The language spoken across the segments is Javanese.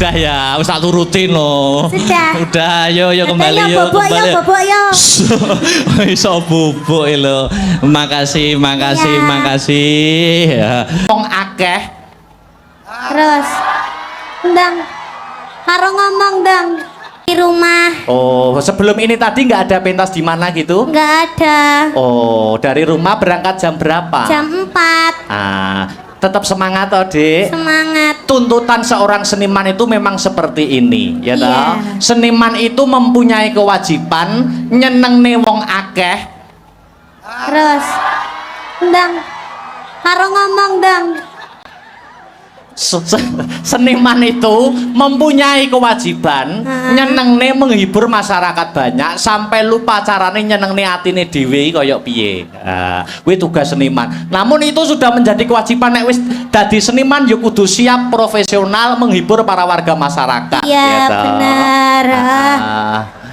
Udah ya, wis tak turutin loh. Sudah. Udah, yo kembali yo kembali. Bobok yo. Iso bubuk lho. Makasih. Ya. Wong akeh. Terus. Ndang. Karo ngomong dong. Di rumah. Oh, sebelum ini tadi nggak ada pentas di mana gitu? Nggak ada. Oh, dari rumah berangkat jam berapa? Jam 4. Tetap semangat toh, Dik. Semangat. Tuntutan seorang seniman itu memang seperti ini, ya toh. Iya. Seniman itu mempunyai kewajiban nyenengne wong akeh. Terus. Ndang. Karo ngomong dong. Seniman itu mempunyai kewajiban nyenengne menghibur masyarakat banyak sampai lupa carane nyenengne atine dhewe kaya piye. Kuwi tugas seniman. Namun itu sudah menjadi kewajiban nek wis dadi seniman ya kudu siap profesional menghibur para warga masyarakat. Iya, Ya toh? benar.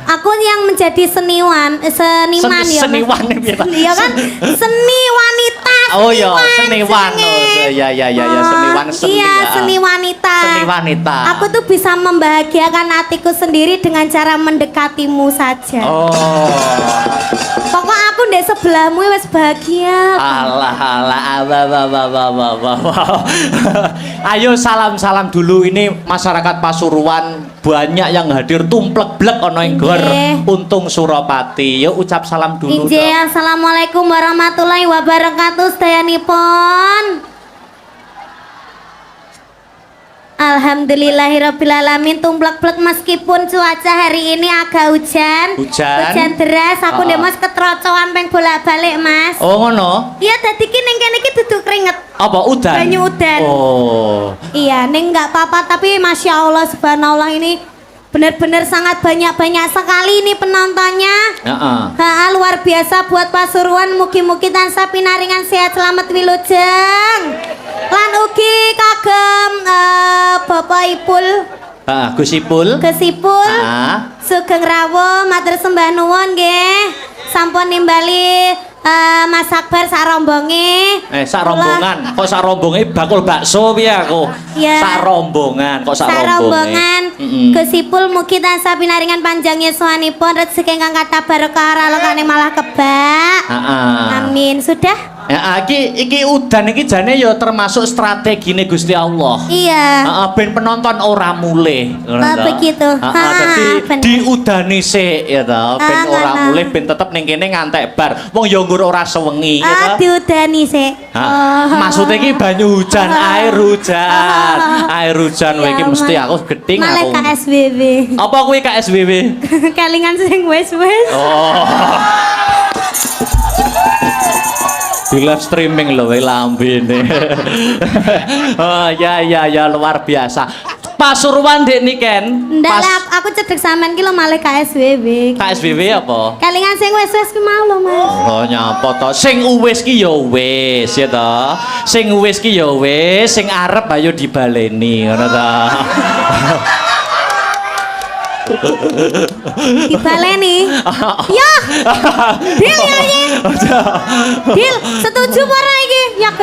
Aku yang menjadi seniman ya. Seniwan Iya kan? Seni wanita. Oh ya, seniwan. Ya seniwan seni. Iya, seni wanita. Seni wanita. Aku tuh bisa membahagiakan hatiku sendiri dengan cara mendekatimu saja. Oh. Pokok aku ndek sebelahmu wis bahagia. Alah. Ayo salam dulu ini masyarakat Pasuruan banyak yang hadir tumplek-blek ana ing gor Untung Suropati. Yuk ucap salam dulu. Injih, assalamualaikum warahmatullahi wabarakatuh sedayanipun. Alhamdulillahirrabbilalamin. Tumplek-blek meskipun cuaca hari ini agak hujan deras. Aku ndek Mas ketrocoan peng bolak-balik Mas. Oh ngono? Iya, dadi ki ning kene iki duduk keringet. Apa udan? Banyu udan. Oh. Iya, ning enggak apa-apa tapi Masya Allah subhanallah ini benar-benar sangat banyak sekali ini penontonnya. Luar biasa buat Pasuruan. Mugi-mugi tansah pinaringan sehat selamat wilujeng. Lan ugi kagem Bapak Ipul. Gus Ipul. Sugeng rawuh matur sembah nuwun nggih. Sampun nimbali Mas Akbar sak rombonge. Sak rombongan. Kok sak rombonge bakul bakso piye aku? Ya. Sak rombongan. Kok sak rombongan. Gus Ipul mugi tansah pinaringan panjang yuswanipun rezeki ingkang kathah barokah ralokane malah kebak. Amin. Sudah? Ya, iki udan iki jane ya termasuk strategine Gusti Allah. Iya. Ben penonton ora mulih. Begitu. Dadi diudani sik ya ta, ben ora mulih ben tetep ning kene ngantek bar. Wong ya nggur ora sewengi ya ta. Diudani sik. Maksudnya iki banyu hujan, air hujan. Air hujan kowe iki mesti aku geding aku. Malah KSBB. Apa kuwi KSBB? Kelingan sing wis-wis. Oh. Di live streaming loh lambene. Oh ya luar biasa. Pasuruan dek niken. Ndak lah, aku cedek sampean ki lho malih KSBB. KSBB apa? Kelingan sing wis-wis ki mau lho Mas. Oh nyapa to? Sing wis ki ya wis ya to. Sing wis ki ya wis, sing arep ayo dibaleni ngono to. Dibaleni. Ya. Dil nyanyi. Dil, setuju ora iki? Ya.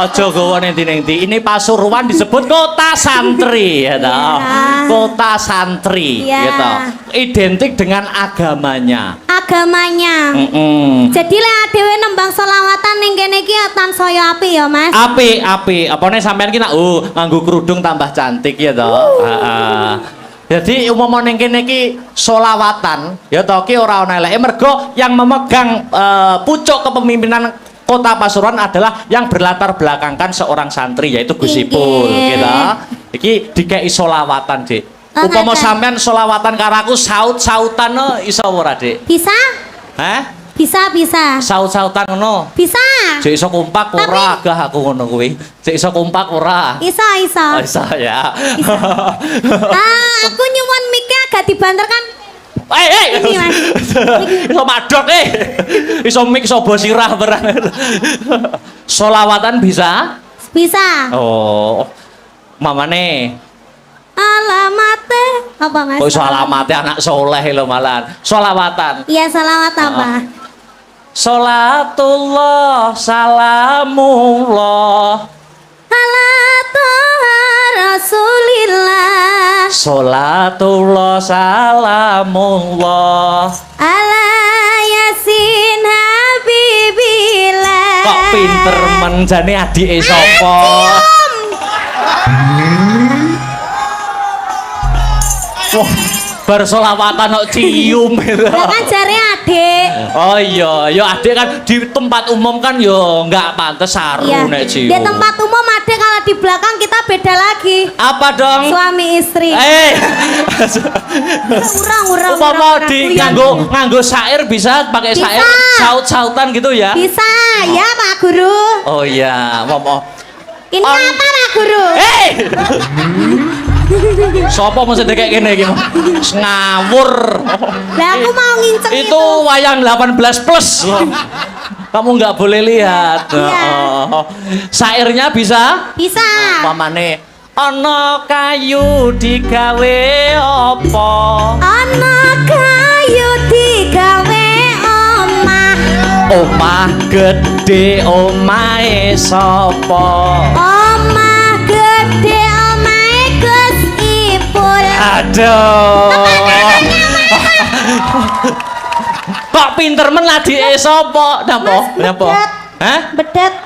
Aja gawa nenti-nenti. Ini Pasuruan disebut kota santri ya toh. Kota santri ya toh. Identik dengan agamanya. Jadi lek dhewe nembang selawatan ning kene iki tansaya apik ya, Mas. Apik. Apane sampean ki nak nganggo kerudung tambah cantik ya toh. Jadi umumnya ning kene iki solawatan ya toh ki ora ana eleke mergo yang memegang pucuk kepemimpinan Kota Pasuruan adalah yang berlatar belakangkan seorang santri yaitu Gus Ipul gitu. Iki dikei solawatan, Dik. Upama sampean solawatan karo aku saut-sautan no iso ora, Dik? Bisa? Hah? Bisa. Saut-sautan ngono. Bisa. Jek iso kompak ora agah aku ngono kuwi. Jek iso kompak ora. Iso. Oh, iso ya. Iso. Aku nyuwun mic-nya agak dibanter kan. Ini Mas. Iso madok iso mik iso bosirah barang. Solawatan bisa? Bisa. Oh. Mamane Alamate apa Mas? kok iso alamate anak soleh lho malan. Solawatan. Iya, salawat apa? Salatullah salamullah ala Rasulillah Sholatullah salamullah ala yasin habibillah. Kok pinter men jane adike sapa? Wah, bar selawatan kok cium itu. Lah kan jare adik. Oh iya, ya adik kan di tempat umum kan yo nggak pantes saru Iya. nek cium. Di tempat umum adik, kalau di belakang kita beda lagi. Apa dong? Suami istri. Urang. Umpama di nganggo syair bisa pakai Bisa. syair saut-sautan gitu ya? Bisa ya Pak Guru. Oh iya, mau. Ini apa Pak Guru? Sopo mesti kayak gini iki? Ngawur. Lah aku mau nginceng Itu wayang 18 plus. Kamu nggak boleh lihat. Iya. Syairnya bisa? Bisa. Pamane ana kayu digawe apa? Ana kayu digawe omah. Omah gede omahe sapa? Omah gede omahe Gus Ipul. Aduh. Kok pinter men adike sapa? Napa? Bedet. Hah? Bedet.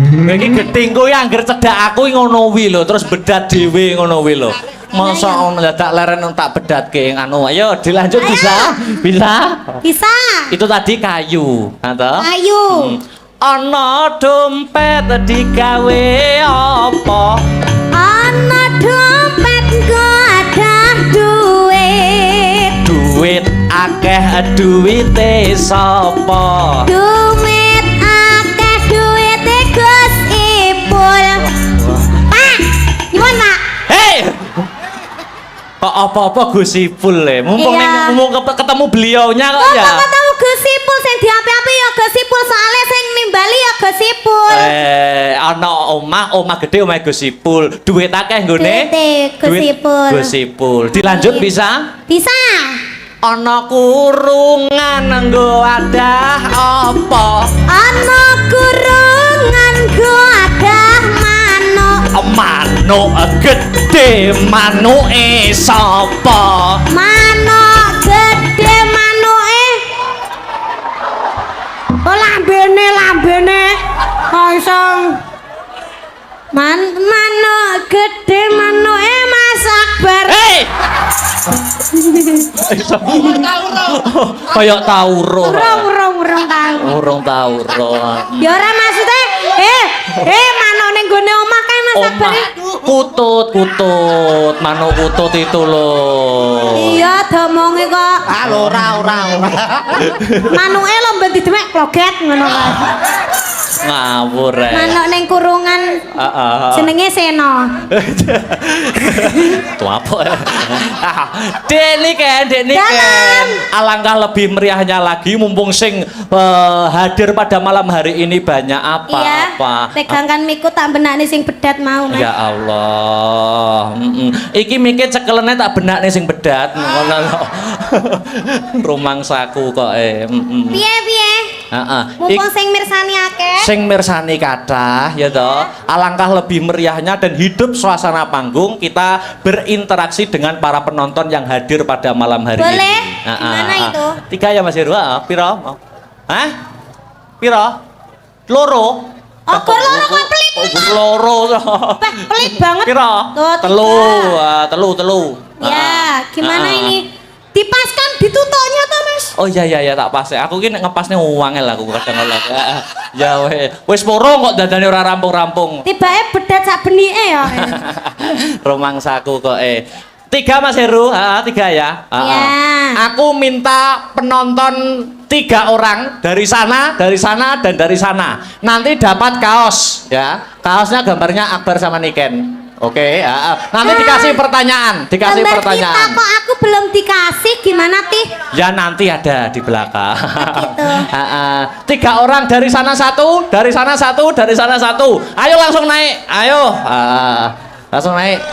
Iki getingku ya angger cedak aku ngono wi lho, terus bedat dhewe ngono wi lho. Masa ono dadak leren tak bedatke anu. Ayo dilanjut bisa? Bisa? Bisa. Itu tadi kayu, atau? Kayu. Ana dompet digawe apa? Ana dompet nggo ada duit. Duit akeh duwite sapa? Duit akeh duwite Gus Ipul. Pak, nyuwun Pak. Hei! Kok apa-apa Gus Ipul le? Mumpung Iya. ketemu beliaunya kok ya. Kok ketemu Gus Ipul sing diapi-api ya Gus Ipul, soalnya sing nimbali ya Gus Ipul. Ana omah gede omah Gus Ipul. Duit akeh nggone? Duite Gus Duit Ipul. Gus Ipul. Dilanjut bisa? Bisa. Ana kurungan nggo adah apa? Ana kurungan nggo adah manuk. Manuk gede manuke sapa? Manuk gede manuke. Oh lambene. Kosong. Manuk gede manuke Mas Akbar. Hei! Kayak tauro. Urung tahu. Urung tauro. Ya ora maksudnya manuk ning gone omah kan Mas Akbar. Kutut, manuk kutut itu loh. Iya, domonge kok. Ora. Manuke lho mbek didemek kloget ngono kae. Ngawur rek. Manuk ning kurungan jenenge Seno. Tuh apa ya? Dek Niken. Alangkah lebih meriahnya lagi mumpung sing hadir pada malam hari ini banyak Iya. apa. Pegangkan miku tak benakne sing bedat mau, Mas. Ya Allah. Iki mikir cekelene tak benakne sing bedat ngono lho. Rumangsaku kok Piye? Heeh. Mumpung sing mirsani akeh. Sing mirsani kathah ya toh. Alangkah lebih meriahnya dan hidup suasana panggung kita berinteraksi dengan para penonton yang hadir pada malam hari ini. Boleh? Gimana itu? 3 ya Mas Heru. Piro? Hah? Piro? Loro. Oh, kok loro kok pelit? Loro. Pelit banget. Piro? Tuh, Telu. Ya, gimana ini? Dipaskan ditutoknya toh, Mas? Oh iya tak pas. Aku ki nek ngepasne wangel aku kadang kala. Ya wis poro kok dadane ora rampung-rampung. Tibake bedat sak benike ya. Romangsaku kok 3 Mas Heru, 3 ya. Iya. Aku minta penonton 3 orang dari sana, dan dari sana. Nanti dapat kaos ya. Kaosnya gambarnya Akbar sama Niken. Oke, nanti dikasih pertanyaan, Gambar kita kok aku belum dikasih, gimana Tih? Ya nanti ada di belakang. Gitu. 3 orang dari sana 1, dari sana 1, dari sana 1. Ayo langsung naik, ayo. Langsung naik.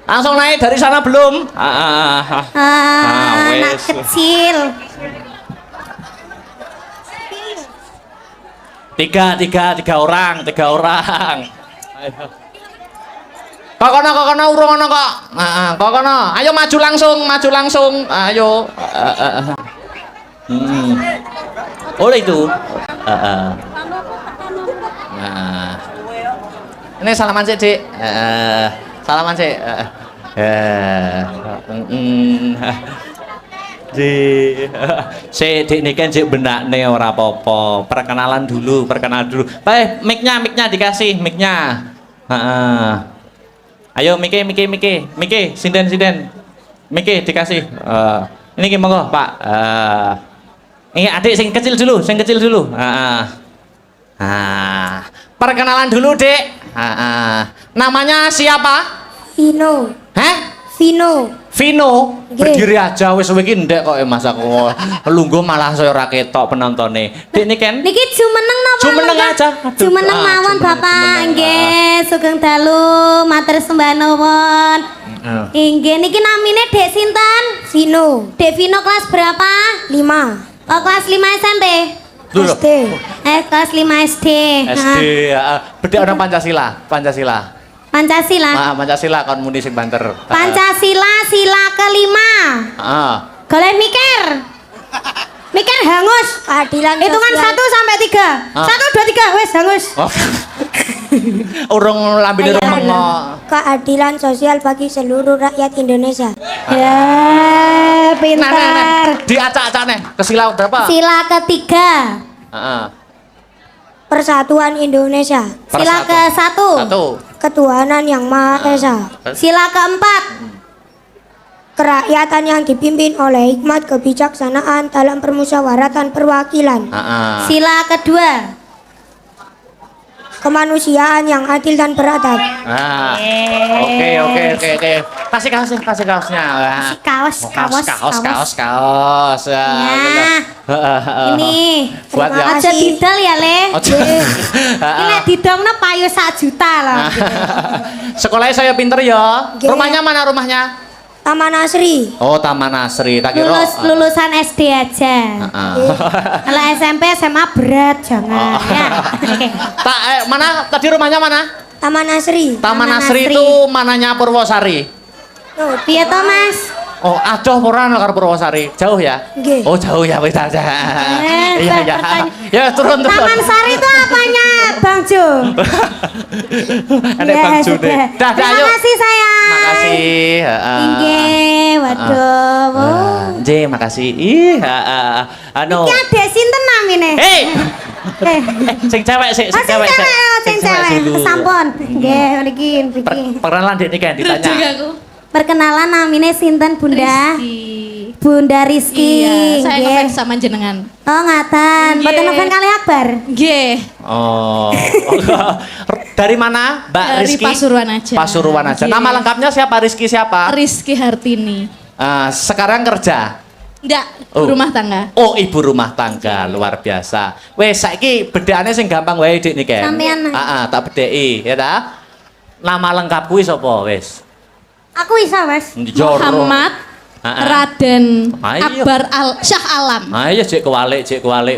Langsung naik dari sana belum? Anak wes. kecil. 3 orang. Ayo. Kok kono urung ono kok. Heeh, kok kono. Ayo maju langsung. Ayo. Oleh itu. Nah. Ini salaman sih, Dik. Salaman sih. Dik ini kan Dik benakne ora apa-apa. Perkenalan dulu. Mic-nya dikasih, mic-nya. Ayo Miki, sinden. Miki dikasih. Ini ki monggo, Pak. Ini adik sing kecil dulu. Perkenalan dulu, Dek. Namanya siapa? Vino. Hah? Vino. Berdiri aja wis kowe iki ndek kok Mas aku. Lungguh malah saya ora ketok penontonnya. Dek niki jumeneng napa? Jumeneng aja. Jumeneng mawon Bapak. Nggih, sugeng dalu, matur sembah nuwun. Nggih, niki namine Dek sinten? Vino. Dek Vino kelas berapa? 5. Oh, kelas 5 SMP. SD. Kelas 5 SD. Bedhe orang Pancasila. Pancasila kon muni sing banter. Pancasila sila kelima. Goleh mikir hangus. Keadilan Hitungan sosial. 1 sampai 3. 1 2 3 wes hangus. Urung lambene mengo. Keadilan sosial bagi seluruh rakyat Indonesia. Ya, pintar. Diacak-acakne. Ke sila berapa? Sila ketiga. Persatuan Indonesia. Sila ke-1. Ketuhanan yang Maha Esa. Sila keempat. Kerakyatan yang dipimpin oleh hikmat kebijaksanaan dalam permusyawaratan perwakilan. Sila kedua. Kemanusiaan yang adil dan beradab. Oke. Kasih kaosnya. Kaos. Ya. Ini buat ya. aja didol ya, Le. Ini lek didongno payu 1 juta loh. Sekolahnya saya pinter ya. Oke. Rumahnya mana rumahnya? Taman Asri. Oh, Taman Asri. Tak kira. Lulusan SD aja. Kalau SMP SMA berat jangan ya. Oke. Mana tadi rumahnya mana? Taman Asri. Taman Asri itu mananya Purwosari. Piye to, Mas? Oh, adoh ora ana karo Purwosari. Jauh ya? Nggih. Oh, jauh ya wis aja. Iya. Ya, turun. Taman Sari itu apanya, Bang Jo? Ada Bang Jo deh. Dah, Terima kasih sayang. Makasih. Nggih, waduh. Nggih, makasih. Anu. Iki adek sinten namine? Sing cewek sik, Sing cewek. Sampun. Nggih, niki. Perkenalan Dek niki ditanya. Perkenalan namine sinten, Bunda? Bunda Rizky. Iya, saya ngefans sama jenengan. Oh, ngaten. Mboten ngefans kali Akbar. Nggih. Oh. Dari mana, Mbak Dari Rizky? Pasuruan aja. Nama lengkapnya siapa? Rizky siapa? Rizky Hartini. Sekarang kerja. Enggak, rumah tangga. Oh, ibu rumah tangga, luar biasa. Wes saiki bedakane sing gampang wae Dik niki. Sampean. Tak bedheki, ya ta? Nama lengkap kuwi sapa wis? Aku bisa, Mas. Muhammad Raden Akbar Syah Alam. Ayo cek kewalik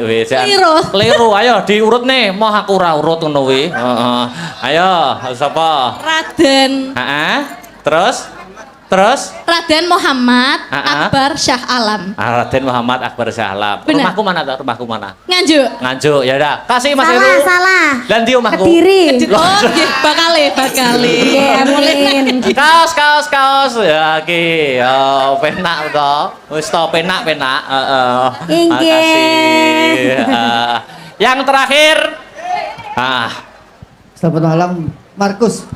wis. Keliru. Ayo diurut nih, mau aku ora urut ngono kuwi. Ayo, sapa? Raden. Terus? Raden Muhammad Akbar Syah Alam. Raden Muhammad Akbar Syah Alam. Benar. Rumahku mana? Nganjuk, ya udah. Kasih Mas Heru. Salah. Lan di omahku. Kediri. Oh, nggih, bakale. Amin. Kaos. Ya ki. Oh, penak to. Wis to penak. Inggih. Makasih. Yang terakhir. Selamat malam, Markus.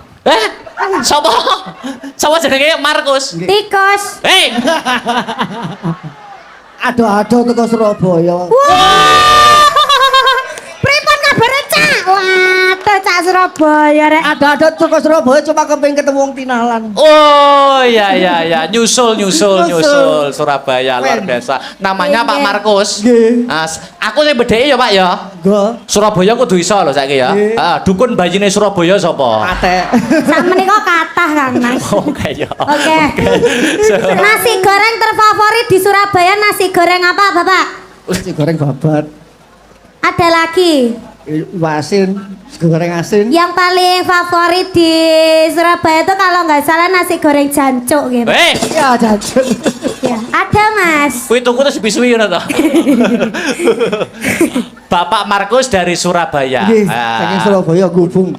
Sopo jenenge Markus? Tikus. Hei. Aduh teko Surabaya. Pripun kabare, Cak? Waduh, Cak Surabaya rek. Ada teko Surabaya cuma kepengin ketemu wong tinalan. Oh, ya. Nyusul Surabaya luar biasa. Namanya Pak Markus. Nggih. Aku sing bedheki ya, Pak ya. Nggih. Surabaya kudu iso lho saiki ya. Dukun bajine Surabaya sapa? Ate. Sak menika kathah Kang Mas. Oh, kaya. Oke. Nasi goreng terfavorit di Surabaya nasi goreng apa, Bapak? Nasi goreng babat. Ada lagi. asin, sego goreng asin. Yang paling favorit di Surabaya itu kalau nggak salah nasi goreng jancuk gitu. Ya jajan. Ya, ada Mas. Kuwi tuku terus bisui ngono to. Bapak Markus dari Surabaya. Nggih, saking Surabaya gubung.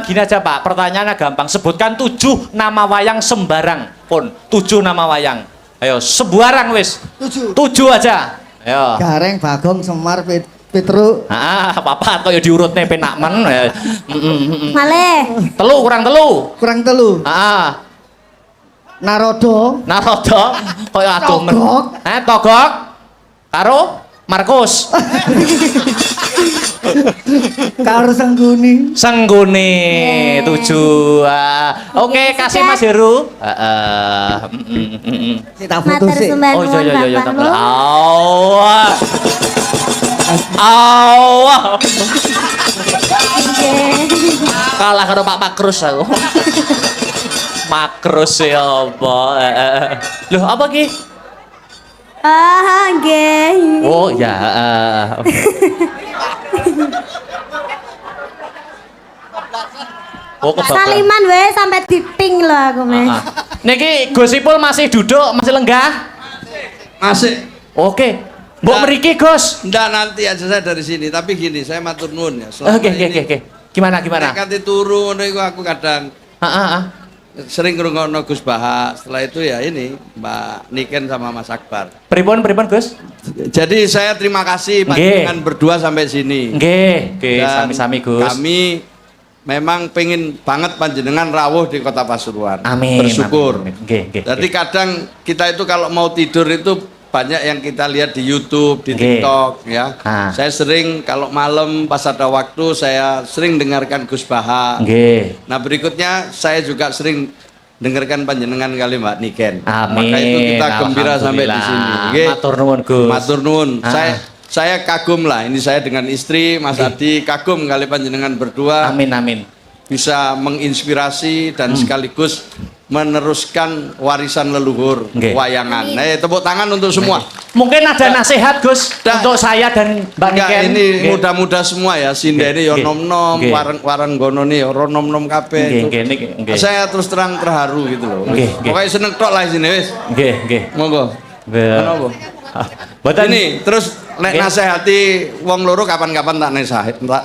Gini aja Pak, pertanyaannya gampang. Sebutkan 7 nama wayang sembarang pun. 7 nama wayang. Ayo, sembarang wis. 7. 7 aja. Ayo. Gareng, Bagong, Semar, Petruk. Papa kaya diurutne penak men. Malih. Telu kurang telu. Kurang telu. Narodo. Narodo kaya adoh men. Togok. Togok. Karo Markus. Karo Sengguni. Sengguni 7. Oke, kasih Mas Heru. Kita foto Matur sih. sembah Oh iya iya iya Bapak tak Lu. Allah. Allah. Kalah karo Pak Makrus aku. Makrus ya apa? Loh apa ki? Nggih. Oh ya. Oh kebablasan. Saliman weh sampai diping loh aku meh. Niki Gus Ipul masih duduk, masih lenggah? Masih. Oke. Mbok mriki Gus. Ndak nanti aja saya dari sini, tapi gini, saya matur nuwun ya. Selama Oke. ini Gimana? nek kate turu ngono iku aku kadang sering ngrungokno Gus Baha. Setelah itu ya ini Mbak Niken sama Mas Akbar. Pripun Gus? Jadi saya terima kasih panjenengan berdua sampai sini. Nggih, Dan sami-sami Gus. Kami memang pengen banget panjenengan rawuh di Kota Pasuruan. Amin. Bersyukur. Amin. Nggih. Jadi kadang kita itu kalau mau tidur itu banyak yang kita lihat di YouTube, di Nggih. TikTok ya. Saya sering kalau malam pas ada waktu saya sering dengarkan Gus Baha. Nggih. Nah, berikutnya saya juga sering dengarkan panjenengan kali Mbak Niken. Amin. Maka itu kita gembira sampai di sini. Nggih. Matur nuwun Gus. Matur nuwun. Saya kagum lah, ini saya dengan istri Mas Adi kagum kali panjenengan berdua Amin. bisa menginspirasi dan sekaligus meneruskan warisan leluhur Nggih. wayangan. Tepuk tangan untuk semua. Mungkin ada nasihat Gus untuk saya dan Mbak Enggak, Niken. ini Nggih. muda-muda semua ya. Sinda ini yo Nggih. nom-nom, Nggih. wareng-wareng gono nih yo nom-nom kabeh. Nggih. Saya terus terang terharu gitu loh. Nggih. Pokoknya seneng tok lah sini wis. Nggih. Monggo. Nggih. Kenapa? Mboten Ini terus nek Nggih. nasihati wong loro kapan-kapan tak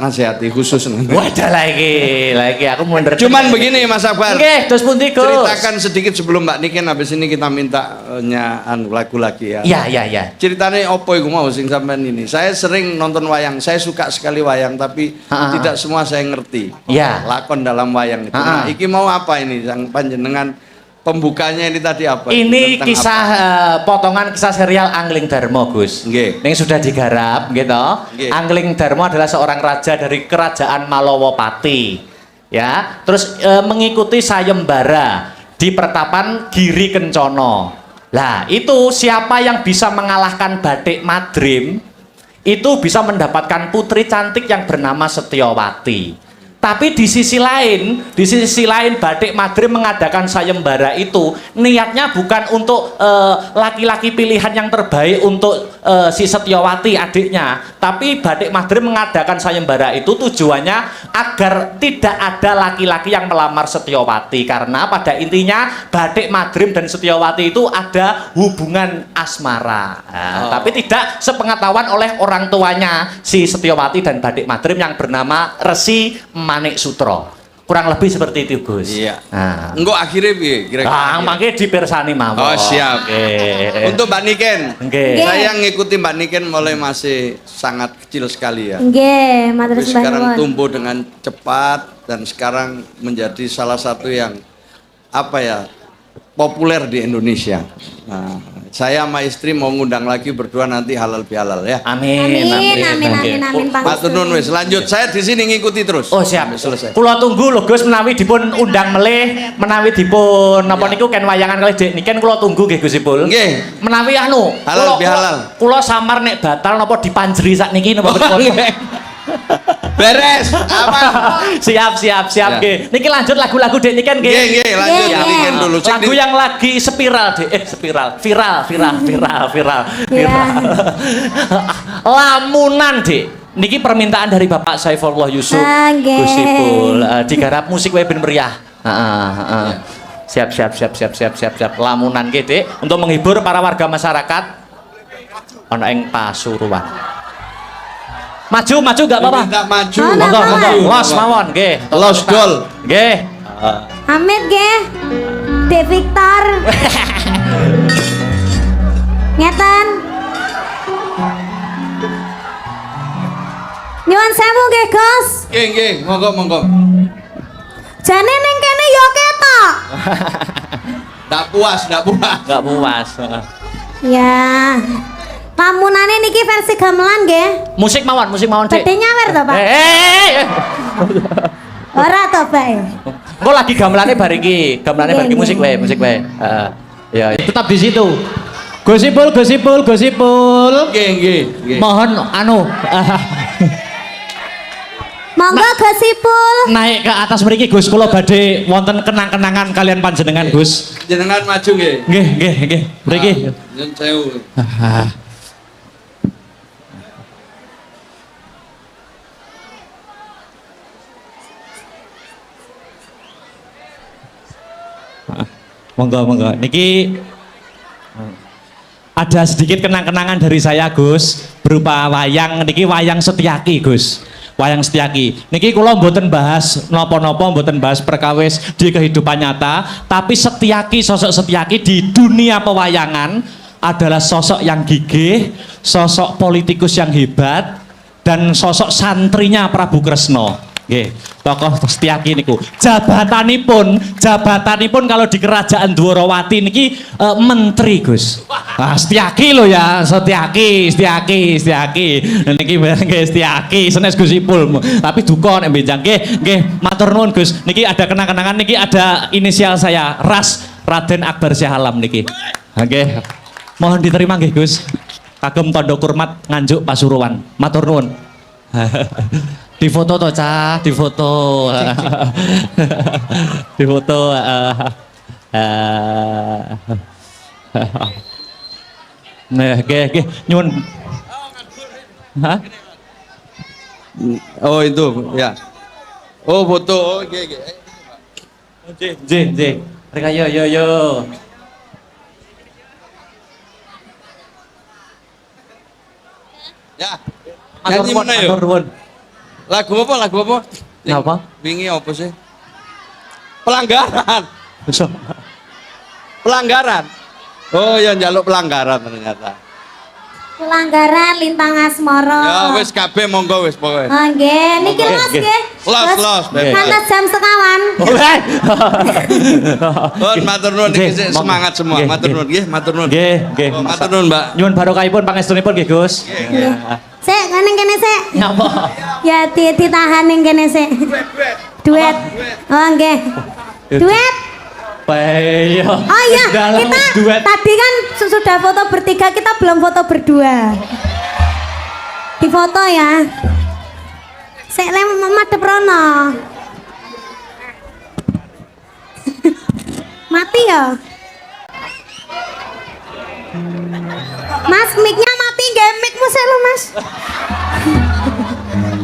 nasihati khusus. Wadah lagi aku mundur. Cuman begini Mas Akbar. Nggih, terus pundi Gus? Ceritakan sedikit sebelum Mbak Niken, habis ini kita minta lagu lagi ya. Iya. Ceritanya opo iku mau sing sampean ini. Saya sering nonton wayang, saya suka sekali wayang tapi tidak semua saya ngerti. Iya. Lakon dalam wayang itu. Nah, iki mau apa ini yang panjenengan pembukanya ini tadi apa? Ini Tentang kisah apa? potongan kisah serial Angling Darmo Gus. Nggih. Yang sudah digarap gitu. Nggih. Angling Darmo adalah seorang raja dari kerajaan Malowopati. Ya, terus mengikuti sayembara di pertapan Giri Kencono. Lah, itu siapa yang bisa mengalahkan Batik Madrim itu bisa mendapatkan putri cantik yang bernama Setyowati. Tapi di sisi lain Batik Madrim mengadakan sayembara itu niatnya bukan untuk laki-laki pilihan yang terbaik untuk si Setyowati adiknya, tapi Batik Madrim mengadakan sayembara itu tujuannya agar tidak ada laki-laki yang melamar Setyowati, karena pada intinya Batik Madrim dan Setyowati itu ada hubungan asmara. Tapi tidak sepengetahuan oleh orang tuanya si Setyowati dan Batik Madrim yang bernama Resi Manik Sutro. Kurang lebih seperti itu Gus. Iya. Nah. Engko akhirnya piye kira-kira? Mangke dipirsani mawon. Oh siap. Oke. Untuk Mbak Niken, Nggih. saya ngikuti Mbak Niken mulai masih sangat kecil sekali ya. Nggih, matur Tapi sembah sekarang nuwun. tumbuh dengan cepat dan sekarang menjadi salah satu yang populer di Indonesia. Nah, saya sama istri mau ngundang lagi berdua nanti halal bihalal ya. Amin. Amin. Matur nuwun wis. Lanjut, saya di sini ngikuti terus. Oh siap. Sampai selesai. Kula tunggu lho Gus menawi dipun undang melih, menawi dipun napa niku ken wayangan kalih Dek Niken kula tunggu nggih Gus Ipul. Nggih. Menawi anu, Halal bihalal. Kula samar nek batal napa dipanjeri sakniki napa pripun? Beres. Aman. Siap Ya. nggih. Niki lanjut lagu-lagu Dek Niken nggih. Nggih, lanjut Nggih. Mbak Niken dulu. Cek Lagu yang lagi viral. Lamunan Dek. Niki permintaan dari Bapak Saifullah Yusuf. Nggih. Gus Ipul digarap musik wae ben meriah. Heeh. Siap. Lamunan gede untuk menghibur para warga masyarakat ana ing Pasuruan. Maju gak apa-apa. Minta maju. Oh, Monggo, apa-apa. monggo. Los mawon, nggih. Los dol. Nggih. Amit nggih. Dek Victor. Ngeten. Nyuwun sewu nggih, Gus. Nggih, monggo. Jane ning kene yo ketok. Ndak puas. Gak puas. Ya. Lamunane niki versi gamelan nggih. Musik mawon, Dik. Bedhe nyawer to, Pak? Ora to, Pak. Engko lagi gamelane bar iki. Gamelane bar iki musik wae. Heeh. Ya, tetap di situ. Gus Ipul. Nggih. Mohon Monggo Gus Ipul. naik ke atas mriki Gus, kula badhe wonten kenang-kenangan kalian panjenengan Gus. Jenengan maju nggih. Nggih. Mriki. Nyun sewu. Monggo. Niki ada sedikit kenang-kenangan dari saya Gus, berupa wayang niki wayang Setyaki Gus. Wayang Setyaki. Niki kula mboten bahas napa-napa, mboten bahas perkawis di kehidupan nyata, tapi Setyaki, sosok Setyaki di dunia pewayangan adalah sosok yang gigih, sosok politikus yang hebat, dan sosok santrinya Prabu Kresna. Nggih, tokoh Setyaki niku. Jabatanipun kalau di kerajaan Dwarawati niki menteri, Gus. Setyaki lho ya, Setyaki. Niki nggih Setyaki, senes Gus Ipul. Tapi duka nek benjang nggih, matur nuwun Gus. Niki ada kenang-kenangan niki, ada inisial saya, Ras Raden Akbar Syah Alam niki. Nggih. Mohon diterima nggih Gus. Kagem tandha kurmat Nganjuk Pasuruan. Matur nuwun. Difoto toh cah, difoto. Nah, oke, nyuwun. Hah? Oh itu ya. Oh foto. Oke. J. Mereka yo. Ya. Nyanyi mana yo? Lagu apa? Apa? Wingi apa sih? Pelanggaran. Bisa. Pelanggaran. Oh ya njaluk pelanggaran ternyata. Pelanggaran Lintang Asmoro. Ya wis kabeh monggo wis pokoke. Oh nggih, niki los nggih. Los. Ngantos jam sekawan. Pun matur nuwun iki sik semangat semua. Matur nuwun nggih, matur nuwun. Nggih. Oh, matur nuwun, Mbak. Nyuwun barokahipun pangestunipun nggih, Gus. Sik, ning kene sik. Napa? Ya ditahan ning kene sik. Duet. Oh nggih. Duet. Iya. Oh iya, kita tadi kan sudah foto bertiga, kita belum foto berdua. Di foto ya. Sik madhep rono. Mati ya? Mas, mic-nya mati nggih? Mic-mu sik lho, Mas.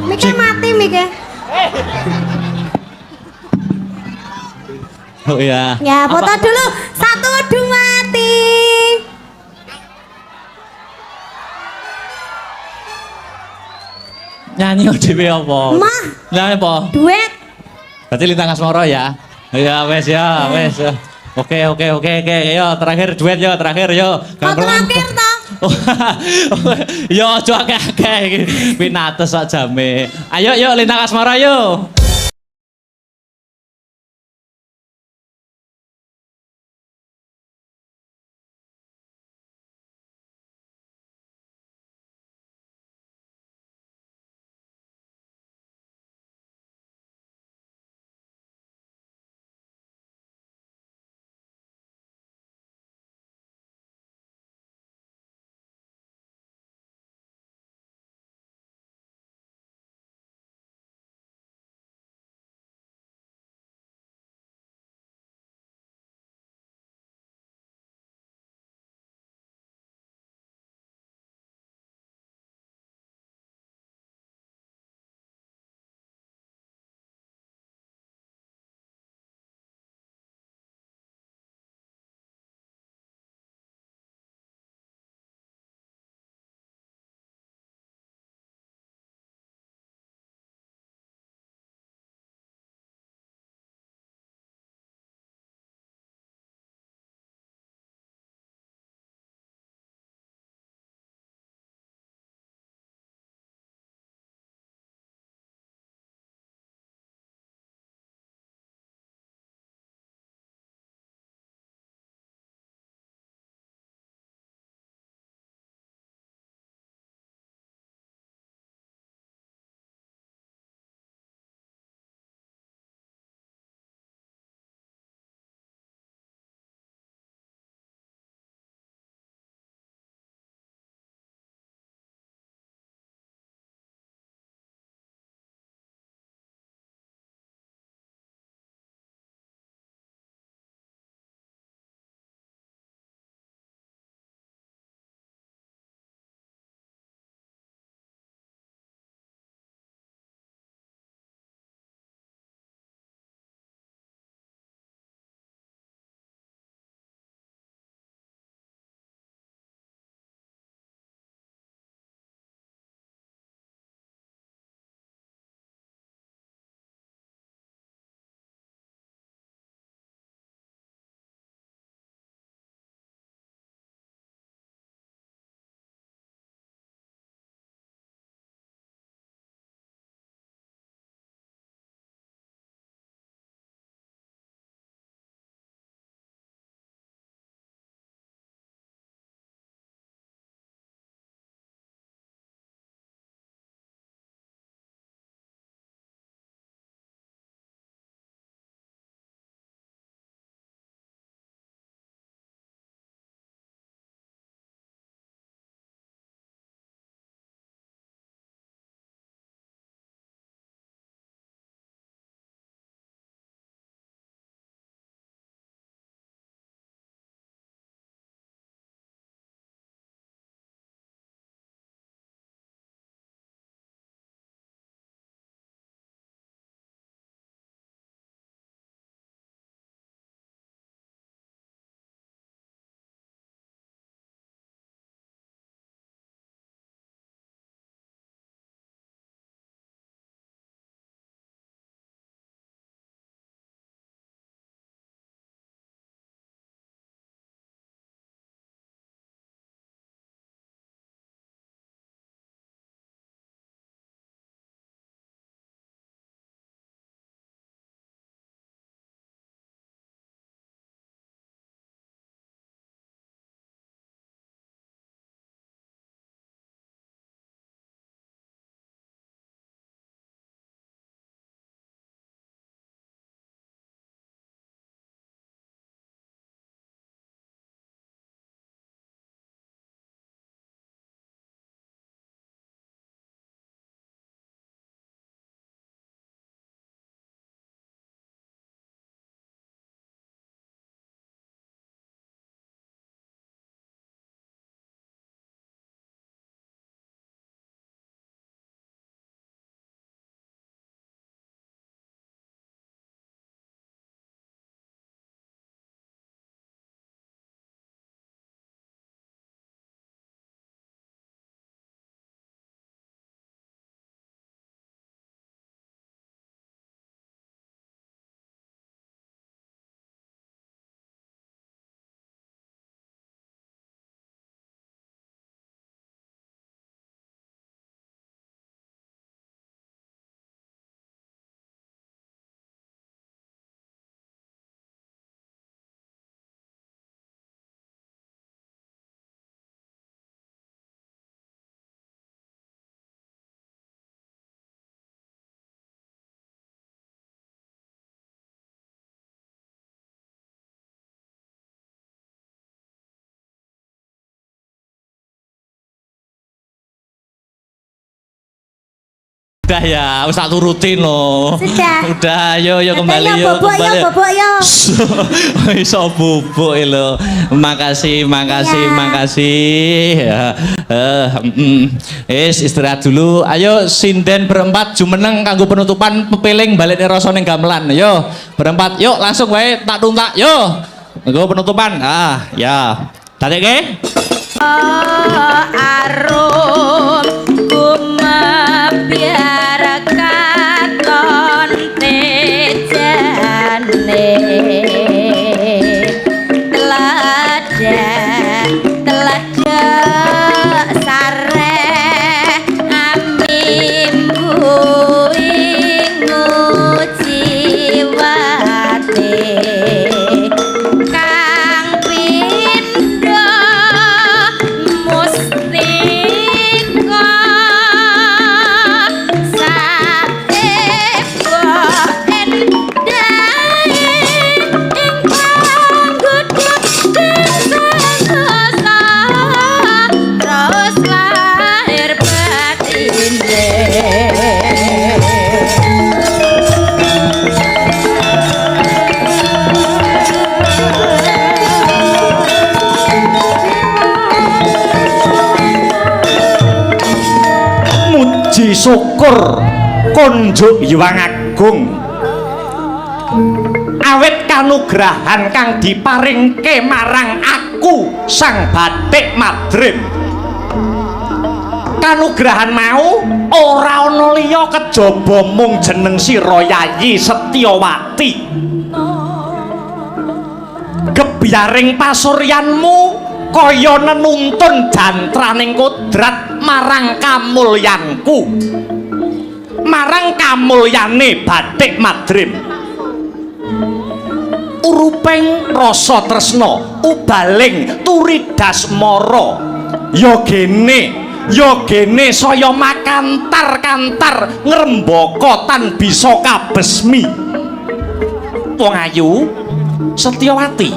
Mic-nya mati, mic-nya. Oh iya. Ya, foto dulu. 1, 2, 3. Nyanyi dhewe apa? Mah. Nyanyi apa? Duet. Berarti Lintang Asmoro ya? Ya wes. Oke. Yo terakhir duet yo, Oh, terakhir toh. Yo aja akeh-akeh. Pinates sak jame. Ayo Lintang Asmoro yo. Udah ya, wis tak turutin loh. Sudah. Udah, yo kembali Katanya yo bobok kembali. yo, bobok yo. Iso bubuk lho. Makasih. Iya. Makasih. Istirahat dulu. Ayo sinden berempat jumeneng kanggo penutupan pepeling balik rasa ning gamelan. Yo, berempat. Yuk langsung wae tak tuntak. Yo. Nggo penutupan. Ya. Tadekke. Arum gumebyar katon tejane teladak sare amimbu nguci wate kang pindho mustika saepo endahe ingkang gudheg desangsa terus lahir batine. Muji syukur konjuk Hyang Agung awit kanugrahan kang diparingke marang aku sang Bathik Madrim. Kanugrahan mau ora ana liya kejaba mung jeneng sira Yayi Setyawati. Gebyaring pasuryanmu kaya nenuntun jantraning kodrat marang kamulyanku, marang kamulyane Bathik Madrim. Uruping rasa tresna ubaling turidasmara ya gene saya makantar-kantar ngrembaka tan bisa kabesmi. Wong ayu Setyawati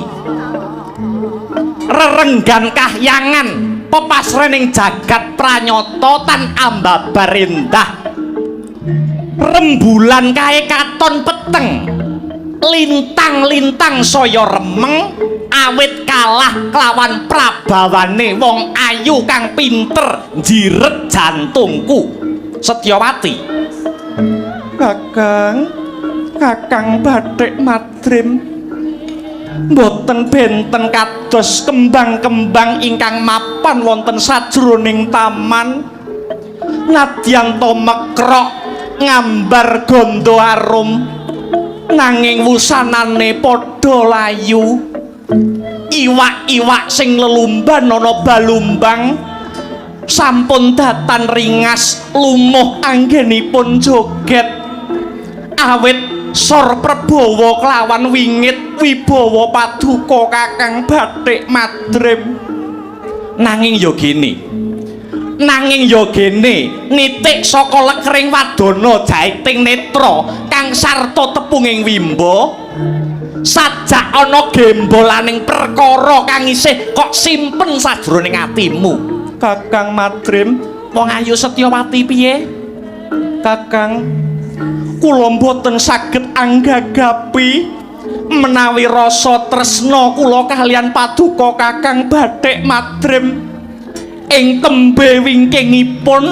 rerenggan kahyangan pepasrening jagat pranyata tan ambabar endah rembulan kae katon peteng lintang-lintang saya remeng awit kalah kelawan prabawane wong ayu kang pinter njiret jantungku. Setyawati Kakang Bathik Madrim mboten benten kados kembang-kembang ingkang mapan wonten sajroning taman, nadyan to mekrok ngambar gondo arum nanging wusanane padha layu. Iwak-iwak sing lelumban ana balumbang sampun datan ringas lumuh anggenipun joget awit Sor Prabawa kelawan wingit wibawa paduka Kakang Bathik Madrim. Nanging ya gene nitik saka lekering wadana jaiting netra kang sarta tepunging wimba sajak ana gembolaning perkara kang isih kok simpen sajroning atimu. Kakang Madrim, wong ayu Setyawati piye? Kakang, kula mboten saged anggagapi menawi rasa tresna kula kalian paduka Kakang Bathik Madrim ing tembe wingkingipun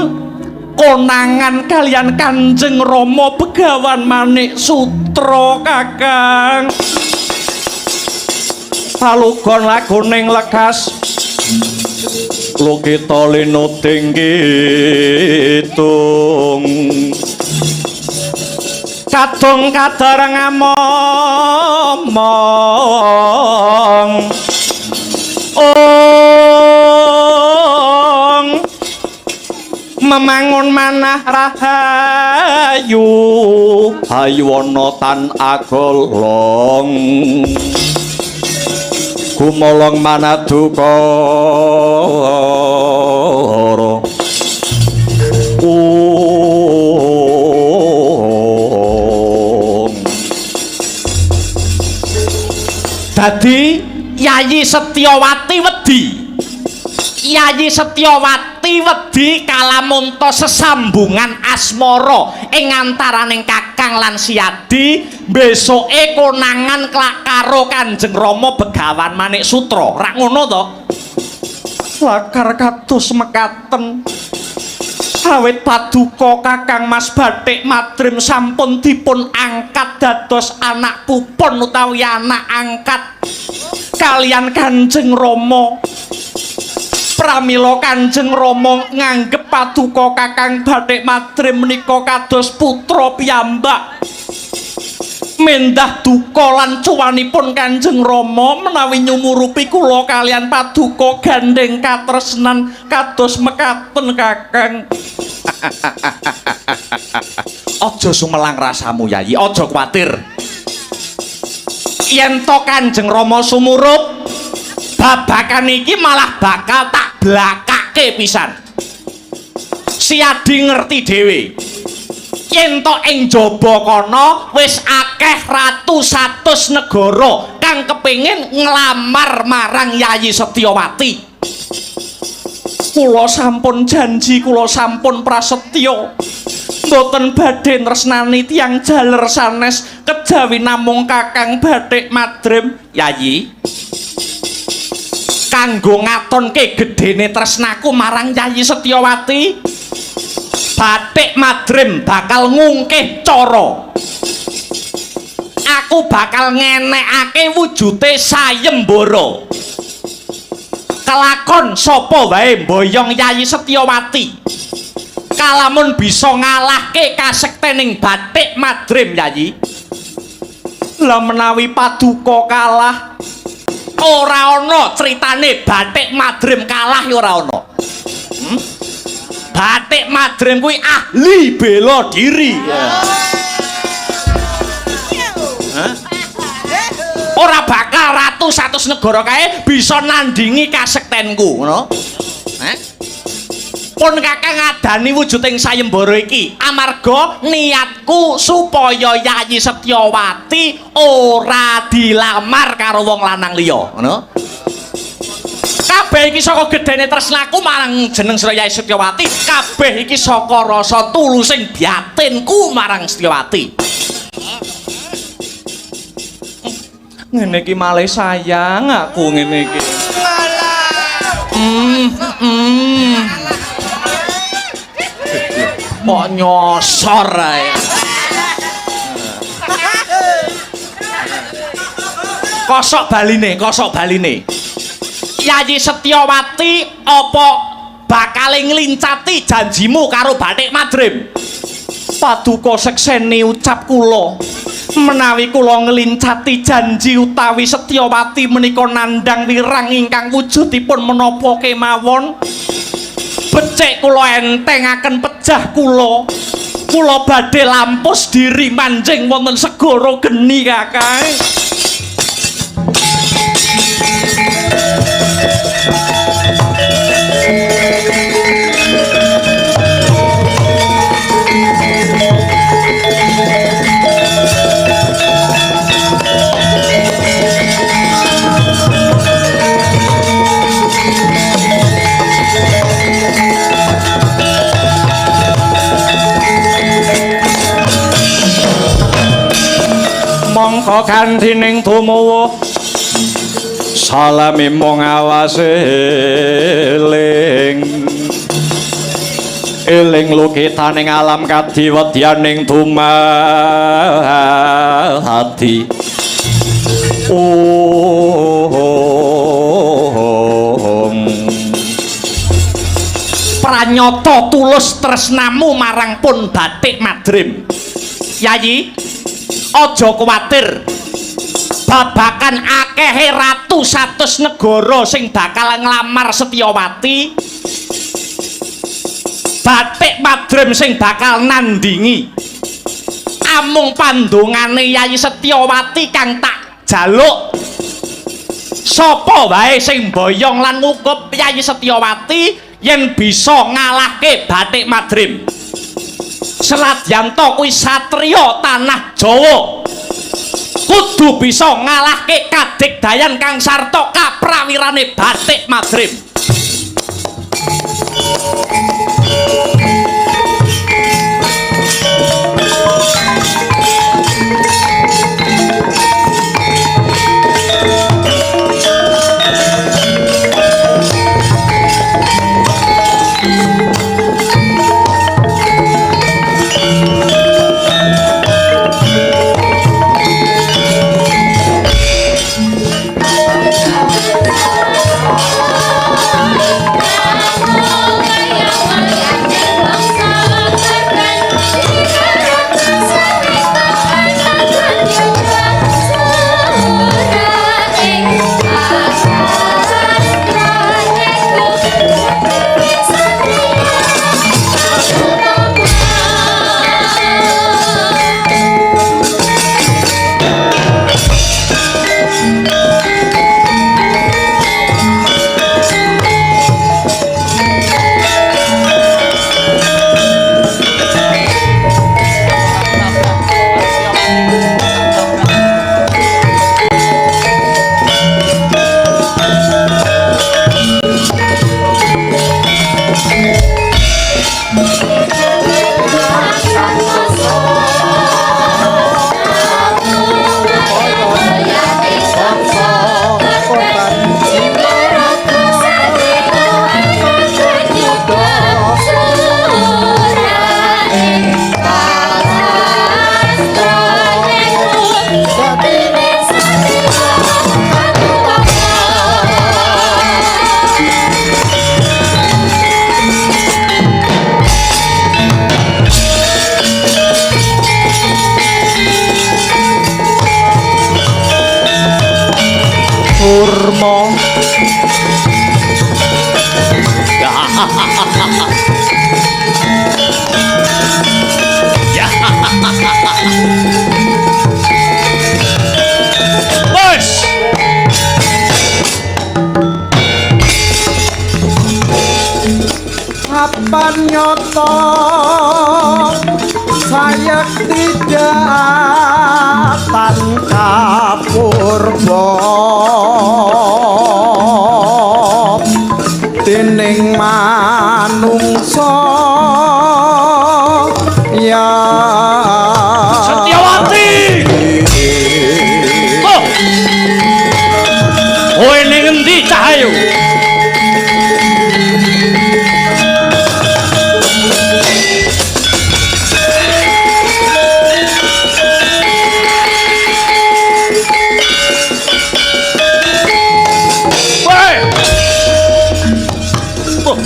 konangan kalian Kanjeng Rama Begawan Manik Sutra. Kakang palugon lagoning lekas Lokita lino tinggitung kadung kadarang amomong memangun manah rahayu haywana tan agolong kumolong manadukara dadi Yayi Setyawati wedi Yayi Setyowati wedi kalamunta sesambungan asmara ing antaraning Kakang lan Siadi, besoke konangan karo Kanjeng Rama Begawan Manik Sutra. Rak ngono to? Lakar kados mekaten. Awit paduka Kakang Mas Bathik Madrim sampun dipun angkat dados anak pupun utawi anak angkat kalian Kanjeng Rama. Pramila Kanjeng Rama nganggep paduka Kakang Bathik Madrim menika kados putra piyambak. Mendah duka lan cuwanipun Kanjeng Rama menawi nyumurupi kula kalian paduka gandeng katresnan kados mekaten Kakang. Aja sumelang rasamu Yayi, aja kuwatir. Yen to Kanjeng Rama sumurup, babakan iki malah bakal tak blakake pisan. Siadi ngerti dhewe. Yen to ing jaba kana wis akeh ratus-atus negara kang kepengin nglamar marang Yayi Setyowati. Kula sampun janji, kula sampun prasetya mboten badhe tresnani tiyang jaler sanes kejawi namung Kakang Bathik Madrim. Yayi, kanggo ngatonke gedene tresnaku marang Yayi Setyowati, Bathik Madrim bakal ngungkih cara. Aku bakal ngenekake wujute sayembara. Kelakon sapa wae mboyong Yayi Setyowati. Kalamun bisa ngalahke kasektening Bathik Madrim Yayi. Lah menawi paduka kalah, ora ana critane Bathik Madrim kalah ya ora ana. Bathik Madrim kuwi ahli bela diri. Ora bakal ratus-atus negara kae bisa nandingi kasektenku, ngono. Pun Kakang ngadani wujuding sayembara iki amarga niatku supaya Yayi Setyowati ora dilamar karo wong lanang liya, ngono. Kabeh iki saka gedene tresnaku marang jeneng Sira Yayi Setyowati, kabeh iki saka rasa tulusing batinku marang Setyowati. Ngene iki malih sayang aku ngene iki. Kok nyosor ae. Kosok baline. Yayi Setyowati apa bakal nglincati janjimu karo Bathik Madrim? Paduka sekseni ucap kula. Menawi kula nglincati janji utawi Setyowati menika nandhang wirang ingkang wujudipun menapa kemawon, becik kula entengaken pejah kula badhe lampus diri manjing wonten segara geni Kakang. Mongko kanthi tumuwuh salami mong awase eling lukitaning alam kadiwedyaning dumadi. Pranyata tulus tresnamu marang pun Bathik Madrim. Yayi, aja kuwatir, babakan akehe ratus-atus negara sing bakal nglamar Setyowati, Bathik Madrim sing bakal nandingi. Amung pandongane Yayi Setyowati kang tak jaluk. Sapa wae sing boyong lan ngukup Yayi Setyowati yen bisa ngalahke Bathik Madrim. Seladyanto kuwi satriya tanah Jawa, kudu bisa ngalahke kadigdayan kang sarta kaprawirane Bathik Madrim. Kurma Bos Kapan nyoto saya tidak tanpa purba dening manungsa ya Setyawati Oh Kowe ning endi Cahayu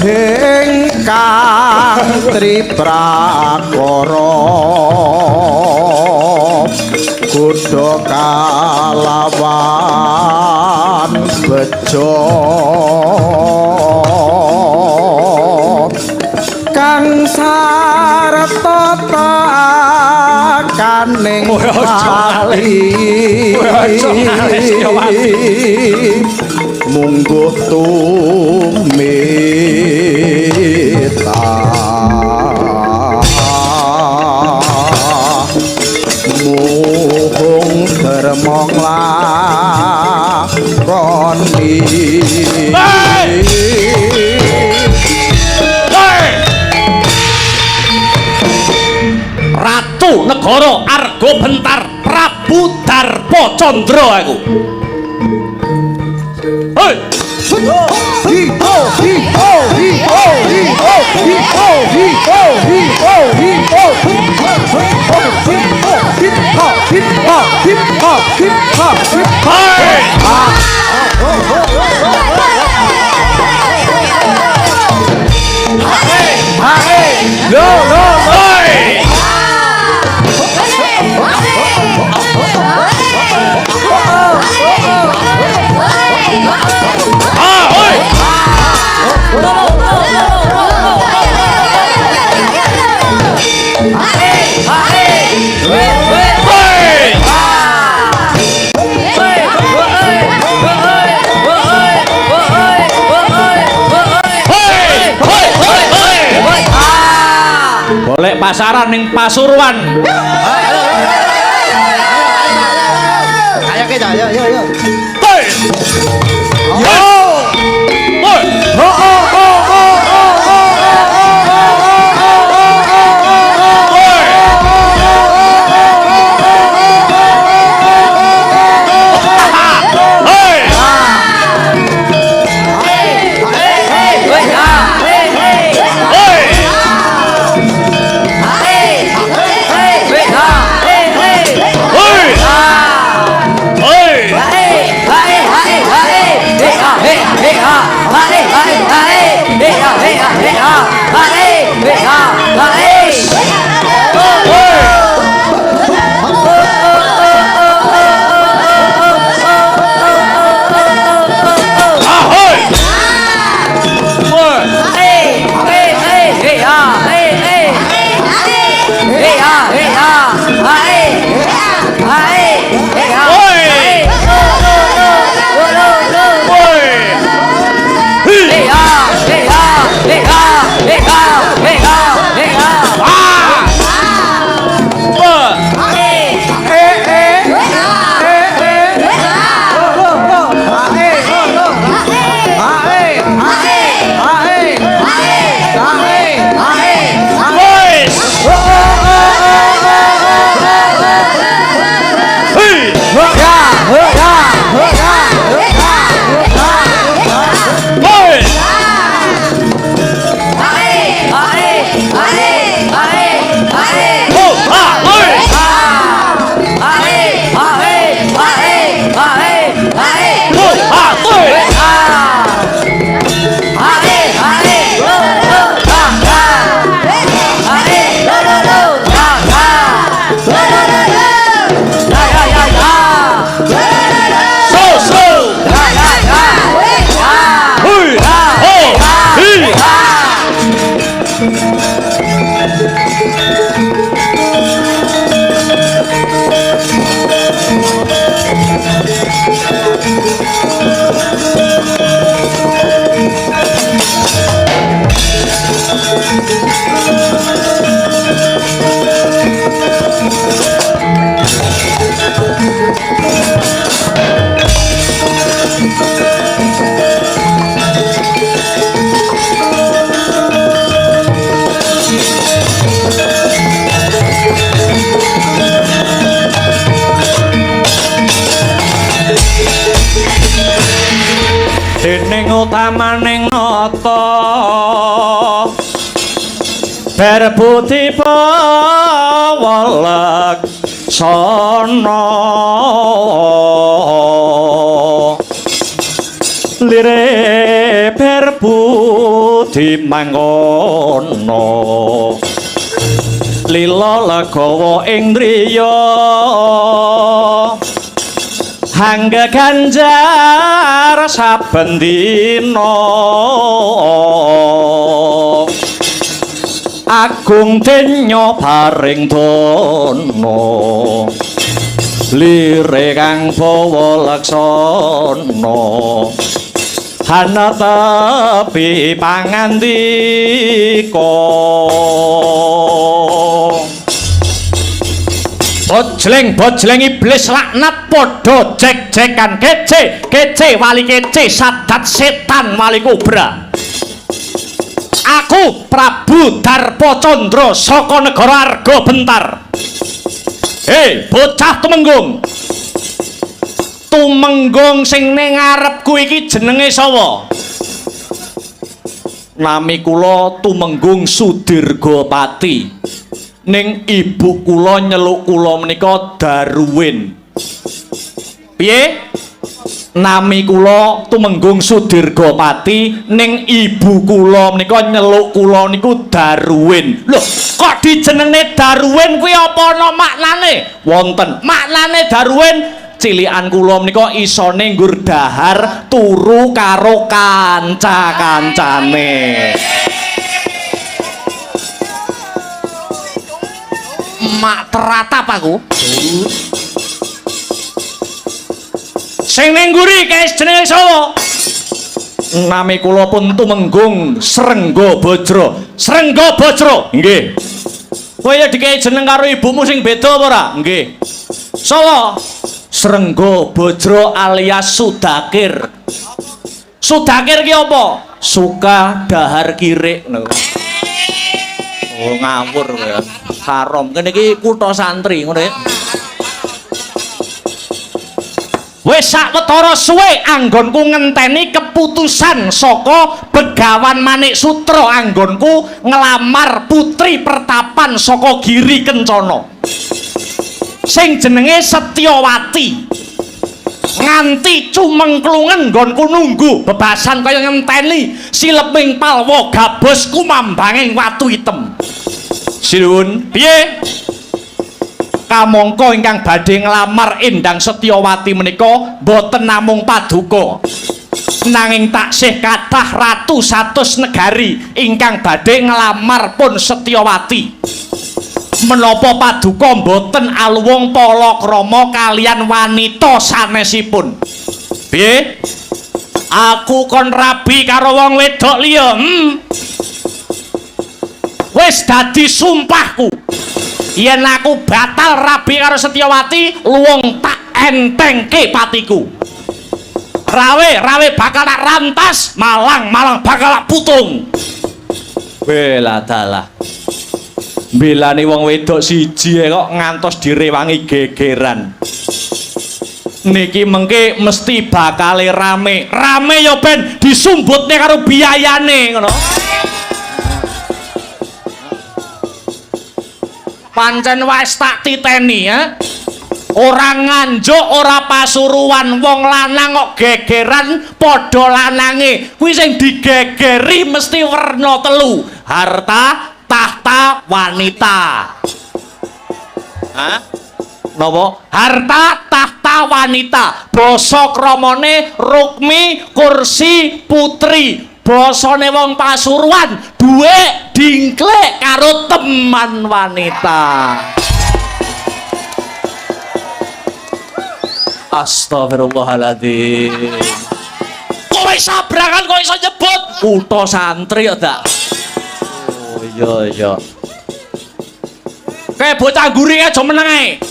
ingkang triprakara kudu kalawan bejo kang sarta takaning wali mungguh tumita muhung dermong lakoni Ratu Negara Arga Bentar Prabu Darpa Candra aku Hei Boleh pasaran ning Pasuruan. Ayo kita, ayo. Hei. Yo. Hei. Oh. Dening utamaning nata berbudi pawalak sono lire berbudi mangkono lila legawa ing driya hangga ganjar saben dina agung denya paring dana lire kang bawa laksana hana tepi pangandika bojleng iblis laknat podo jek-jekan kece wali kece sadat setan wali kobra. Aku Prabu Darpa Candra saka negara Arga Bentar. Bocah Tumenggung sing ning ngarepku iki jenenge sapa? Nami kula Tumenggung Sudirgapati. Ning ibu kula nyeluk kula menika Darwin. Piye? Nami kula Tumenggung Sudirgapati, ning ibu kula menika nyeluk kula niku Darwin. Lho, kok dijenenge Darwin kuwi apa ana maknane? Wonten. Maknane Darwin cilikan kula menika isone nggur dahar turu karo kanca-kancane. Mak teratap aku. Sing ning nguri guys jenenge sapa? Nami kula pun Tumenggung Srengga Bajra. Srengga Bajra. Nggih. Kowe ya dikei jeneng karo ibumu sing beda apa ora? Nggih. Sapa? Srengga Bajra alias Sudakir. Sudakir ki apa? Suka dahar kirik lho. Oh ngawur kowe. Haram kene iki kutha santri ngono ya. Wis sawetara suwe anggonku ngenteni keputusan saka Begawan Manik Sutra anggonku ngelamar putri pertapan saka Giri Kencana sing jenenge Setyawati. Nganti cumengklungen nggonku nunggu bebasan kaya ngenteni sileping palwa gabus kumambanging watu item. Sinuwun, piye? Kamangka ingkang badhe nglamar Endang Setyawati menika boten namung paduka. Nanging taksih kathah ratu satus negari ingkang badhe nglamar pun Setyawati. Menapa paduka boten aluwung palakrama kalian wanita sanesipun? Piye? Aku kon rabi karo wong wedok liya. Wis dadi sumpahku. Yen aku batal rabi karo Setyawati, luwung tak entengke patiku. Rawe bakal tak rantas, malang bakal tak putung. Bela dalah. Belani wong wedok siji kok ngantos direwangi gegeran. Niki mengke mesti bakal rame ya ben disumbutne karo biayane ngono. Pancen wis tak titeni ya. Ora nganjuk, ora pasuruan, wong lanang kok gegeran padha lanange. Kuwi sing digegeri mesti werna telu. Harta, tahta, wanita. Hah? Napa? Harta, tahta, wanita. Basa kramane rukmi, kursi, putri. Basane wong pasuruan, dhuwit dingklek karo teman wanita. Astagfirullahaladzim. Kowe sabrangan kok iso nyebut kutha santri ya, Dak? Oh iya. Kayak bocah guring aja meneng ae.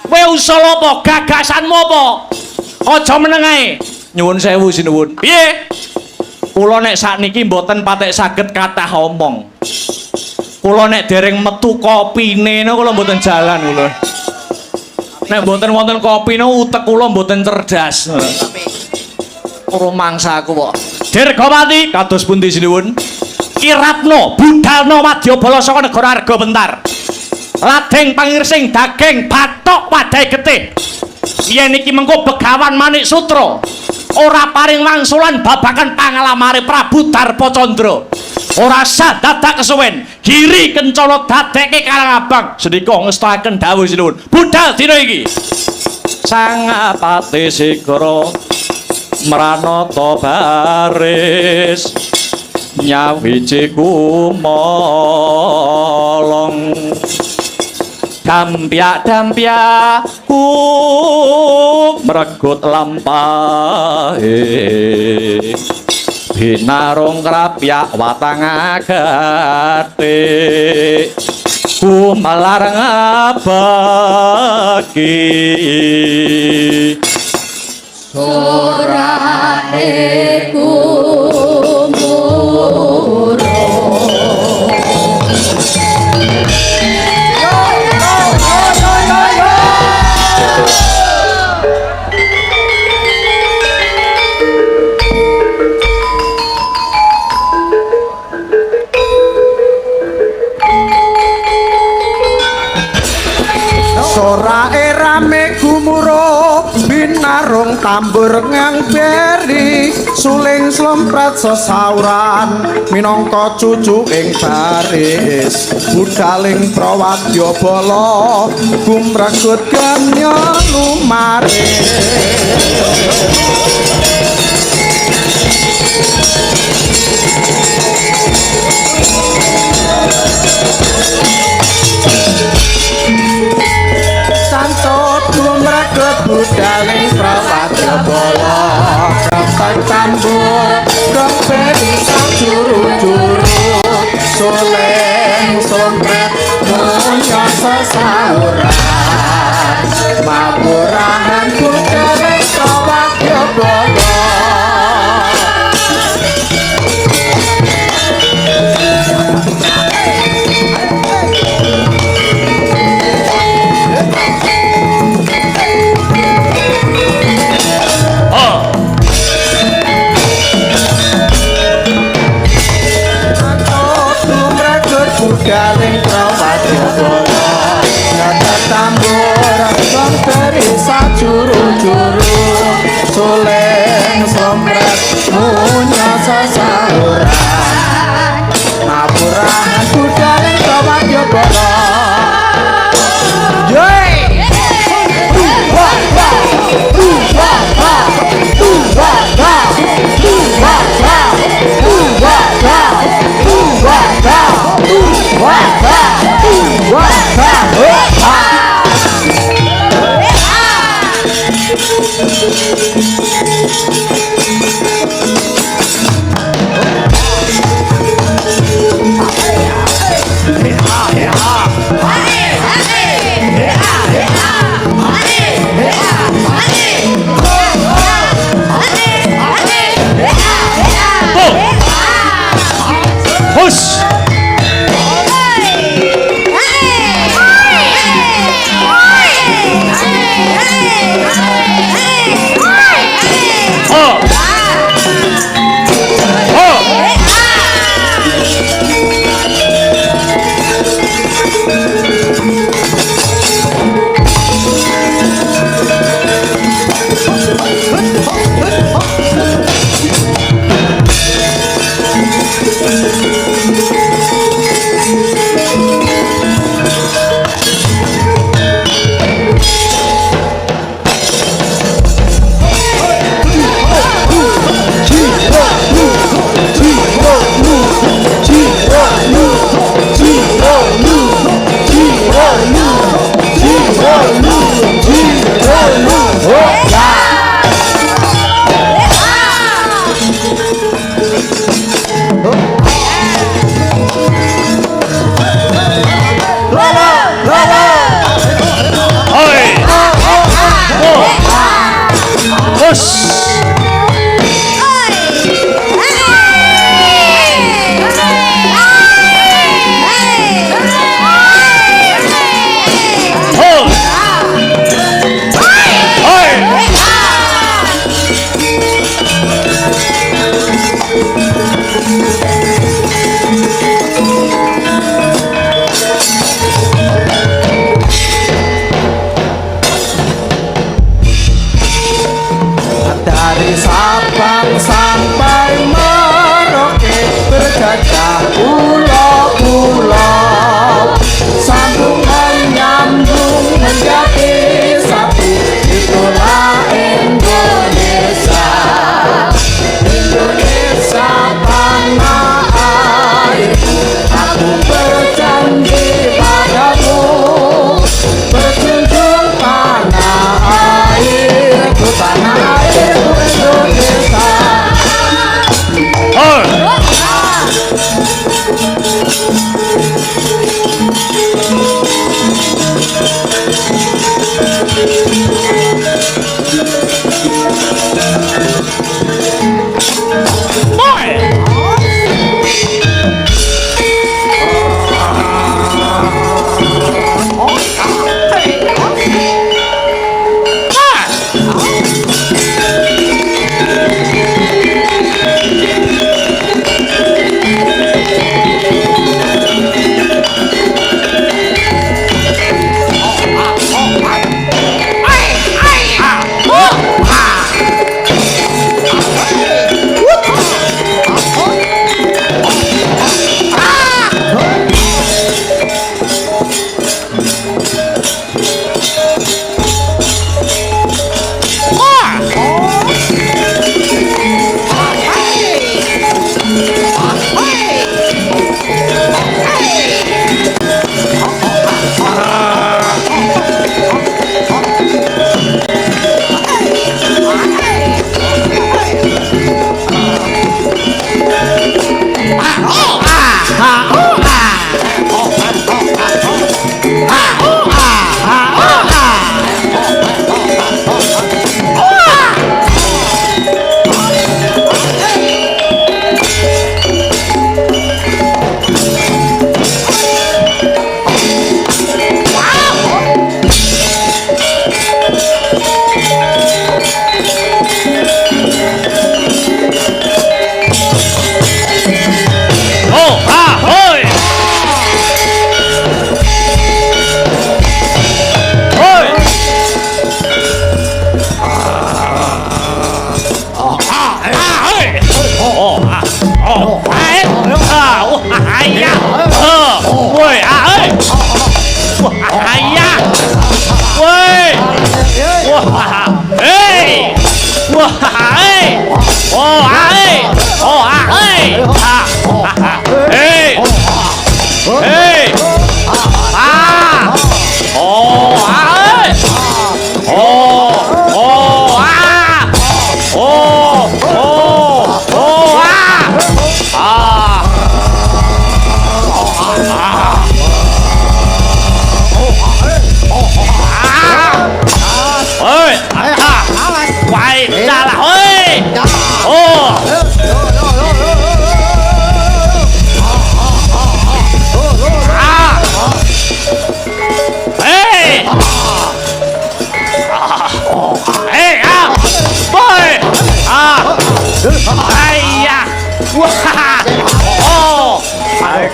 Kowe usul apa? Gagasanmu apa? Aja meneng ae. Nyuwun sewu sinuwun. Piye? Kula nek sakniki mboten patek saged kathah omong. Kula nek dereng metu kopine no kula mboten jalan kula. Nek mboten wonten kopine utek kula mboten cerdas. Ora mangsaku kok. Dirgawati kados pundi sinuwun? Kirapno budalno wadyabala saka negara Arga Bentar. Ladeng pangirsing daging bathok wadhahe getih. Yen iki mengko Begawan Manik Sutra ora paring wangsulan babagan pangalamare Prabu Darpacandra. Ora sah dadak kesuwen Giri Kencana dadekke Karang Abang. Sedika ngestaken dawuh sinuwun. Budal dina iki. Sang Pati Sigara Mranata baris nyawiji kumolong dampyak-dampyaku mregut lampahe binarung krapyak watang agate kumelar ngabaki sorane Sorae rame gumuruh binarung tambur ngangberi suling slempret sesauran minangka cucu ing baris budaling prawadyabala gumregut ganya lumaris. Santut gumregut budaling prawadyabala kepek tambur kepedi sajuru-juru soleng sompret munya sesauran maburahan budaling prawadyabala. Budaling prawadyabala nyatet tambur somperi sajuru-juru soleng sompret munya sesauran maburahan budaling prawadyabala. Hush! Dari Sabang sampai Merauke berjajah pulau-pulau, sambungan nyambung menjadi satu, itulah Indonesia. Indonesia tanah airku, aku berjanji padamu, berjunjung tanah airku, tanah airku Indonesia.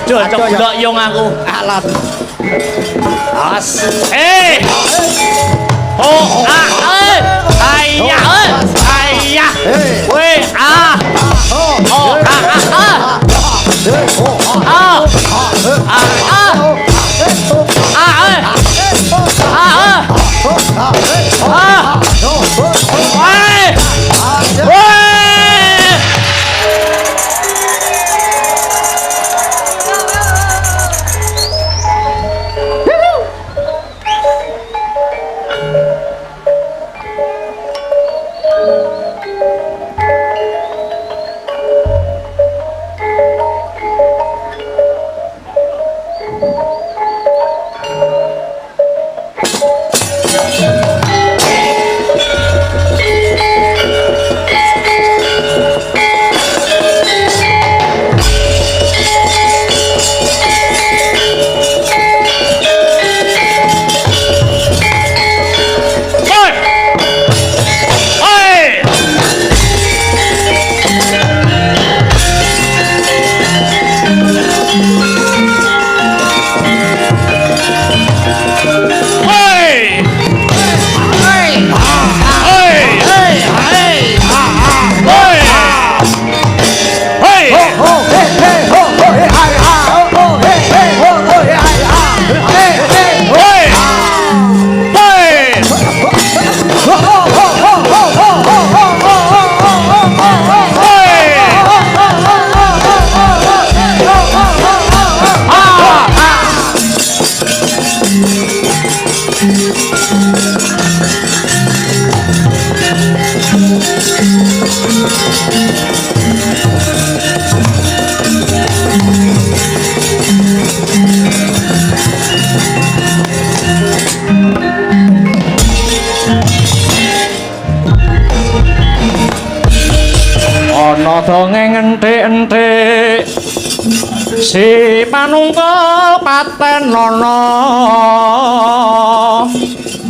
Cocok ndak yung aku alat. As. Oh, ayah. Weh, Oh, ana dongeng enthik-enthik si panungkul paten ana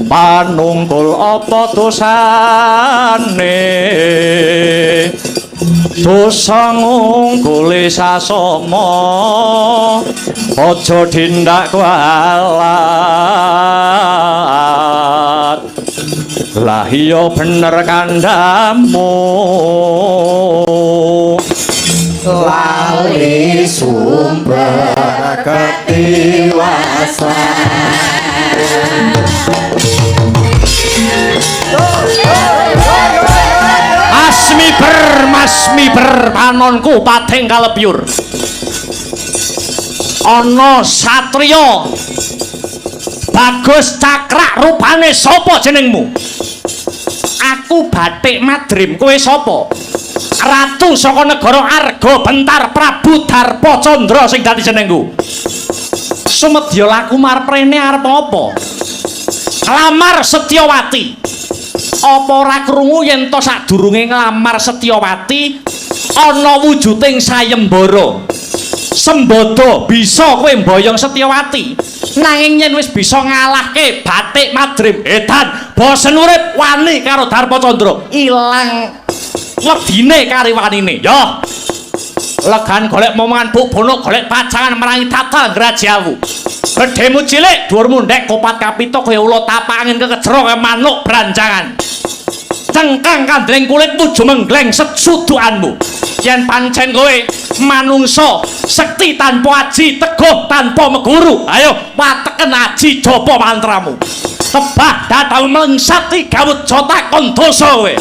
panungkul apa dosane dosa ngungkuli sasama aja dindak kualat lah iya bener kandhamu lali sumber ketiwasan Masmiber panonku pating kalepyur ana satriya Bagus Cakrak rupane sapa jenengmu aku Bathik Madrim kowe sapa ratu saka negara Arga Bentar Prabu Darpa Candra sing dadi jenengku sumedya laku marprene arep apa lamar Setyawati apa ora krungu yen to sadurunge nglamar Setyawati ana wujuding sayembara Sembada bisa kowe mboyong Setyawati nanging yen wis bisa ngalahke Bathik Madrim edan bosen urip wani karo Darpa Candra ilang wedine kariwanine yo legan golek momongan buk-bono golek pacangan merangi tata ngrajawu gedhemu cilik dhuwurmu ndek kopat kapita kaya ula tapak angin kekejero kaya manuk branjangan cengkang kandring kulitmu jumenggleng sesudukanmu yen pancen kowe manungsa sekti tanpa aji teguh tanpa meguru ayo wateken aji japa mantramu tebah datang mlengsati gawut jota kon dosa kowe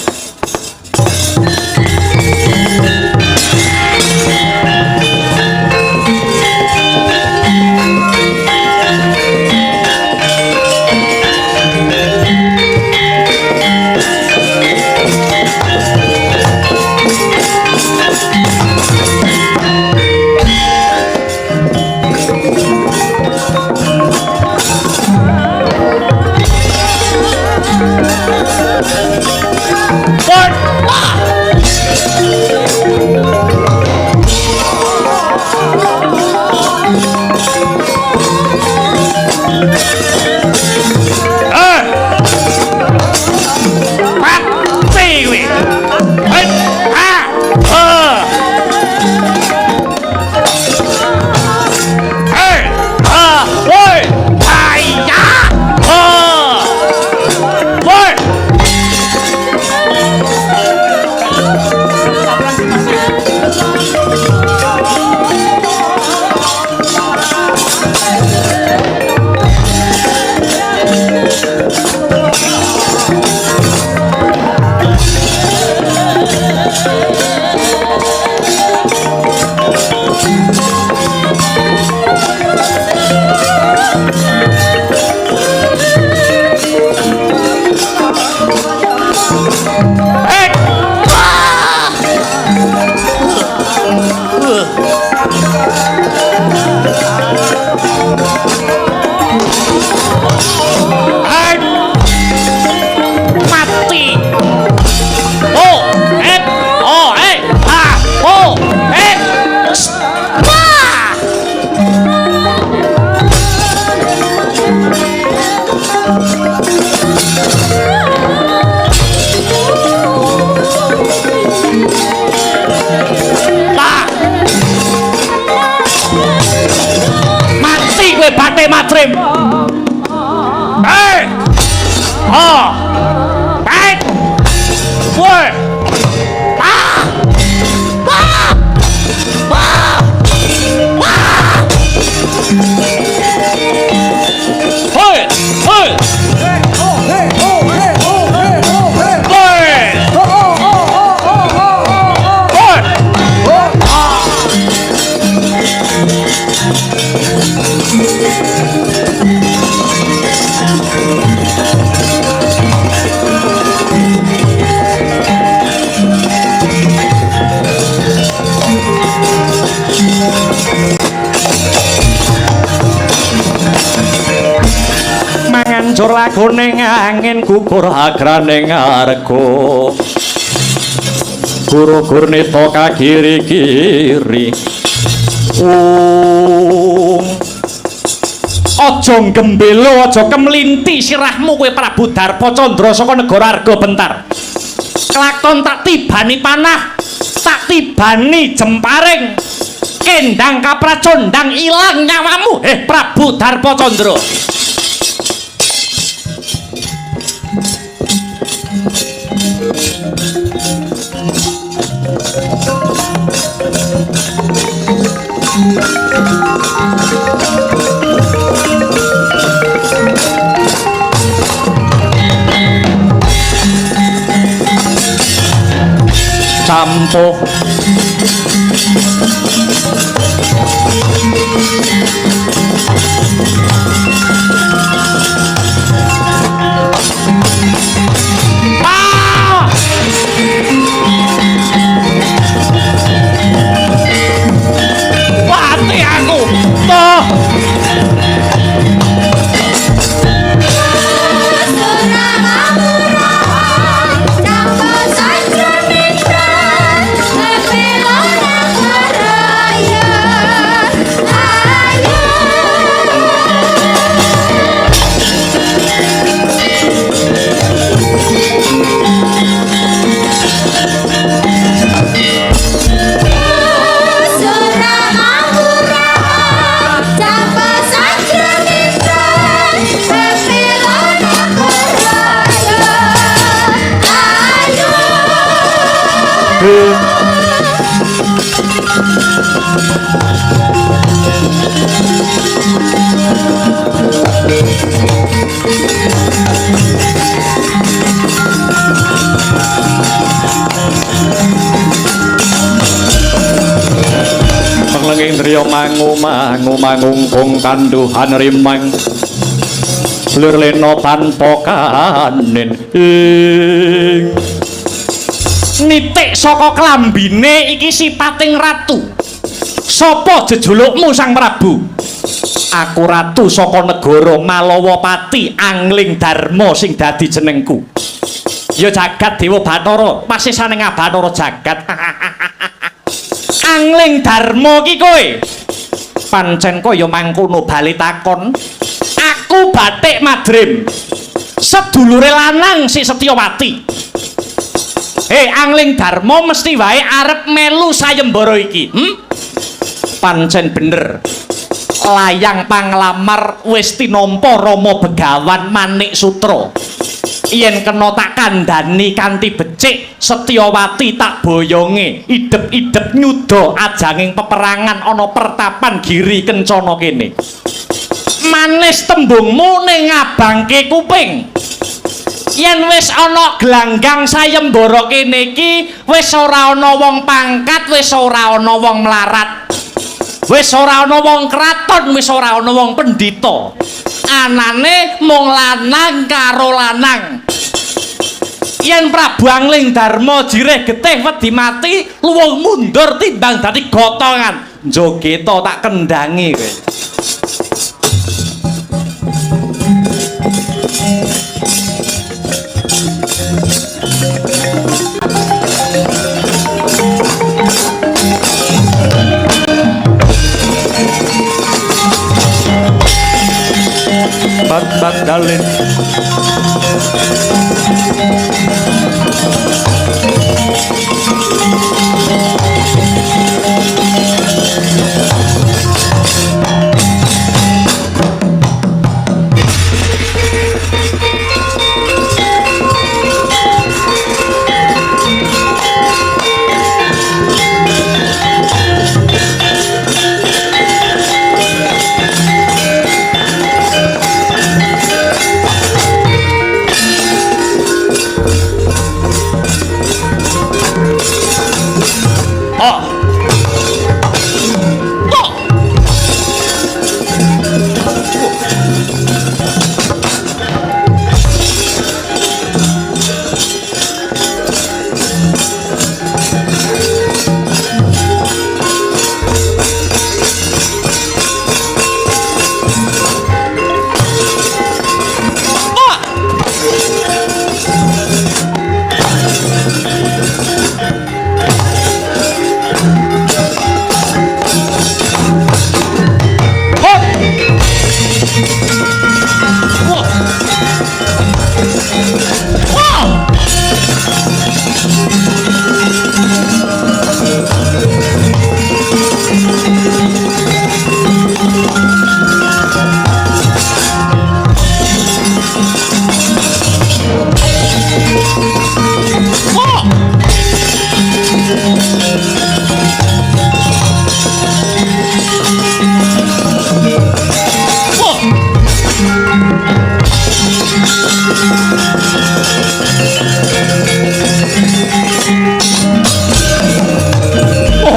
Bathik Madrim baik woi Njur laguning angin gugur agraning arga gugur neta kagiri-giri. Aja gembelo, aja kemlinti sirahmu kowe Prabu Darpa Candra saka negara Argabentar. Kelakon tak tibani panah, tak tibani jemparing. Kendang kapracondang ilang nyawamu, Prabu Darpa Candra. Campuh Wati aku toh Indriya mangungkung kanduhan rimang lur lena tanpa kanin nitik saka klambine iki sipating ratu. Sapa jejulukmu Sang Prabu? Aku ratu saka negara Malawapati, Angling Darma sing dadi jenengku. Ya jagat Dewa Bathara, pasisane Bathara jagat. Angling Darma ki kowe. Pancen kaya mangkono bali takon. Aku Bathik Madrim. Sedulure lanang si Setyawati. Angling Darma mesti wae arep melu sayembara iki. Pancen bener. Layang panglamar wis tinampa Rama Begawan Manik Sutra. Yen kena tak kandhani kanthi becik, Setyawati tak boyonge idep-idep nyuda ajanging peperangan ana pertapan Giri Kencana kene. Manis tembungmu ning ngabangke kuping. Yen wis ana glanggang sayembara kene iki, wis ora ana wong pangkat, wis ora ana wong mlarat. Wis ora ana wong kraton, wis ora ana wong pendhita. Anane mung lanang karo lanang. Yen Prabu Angling Darma jireh getih wedi mati, luwung mundur timbang dadi gotongan. Njogeta tak kendangi kowe. Bat dalin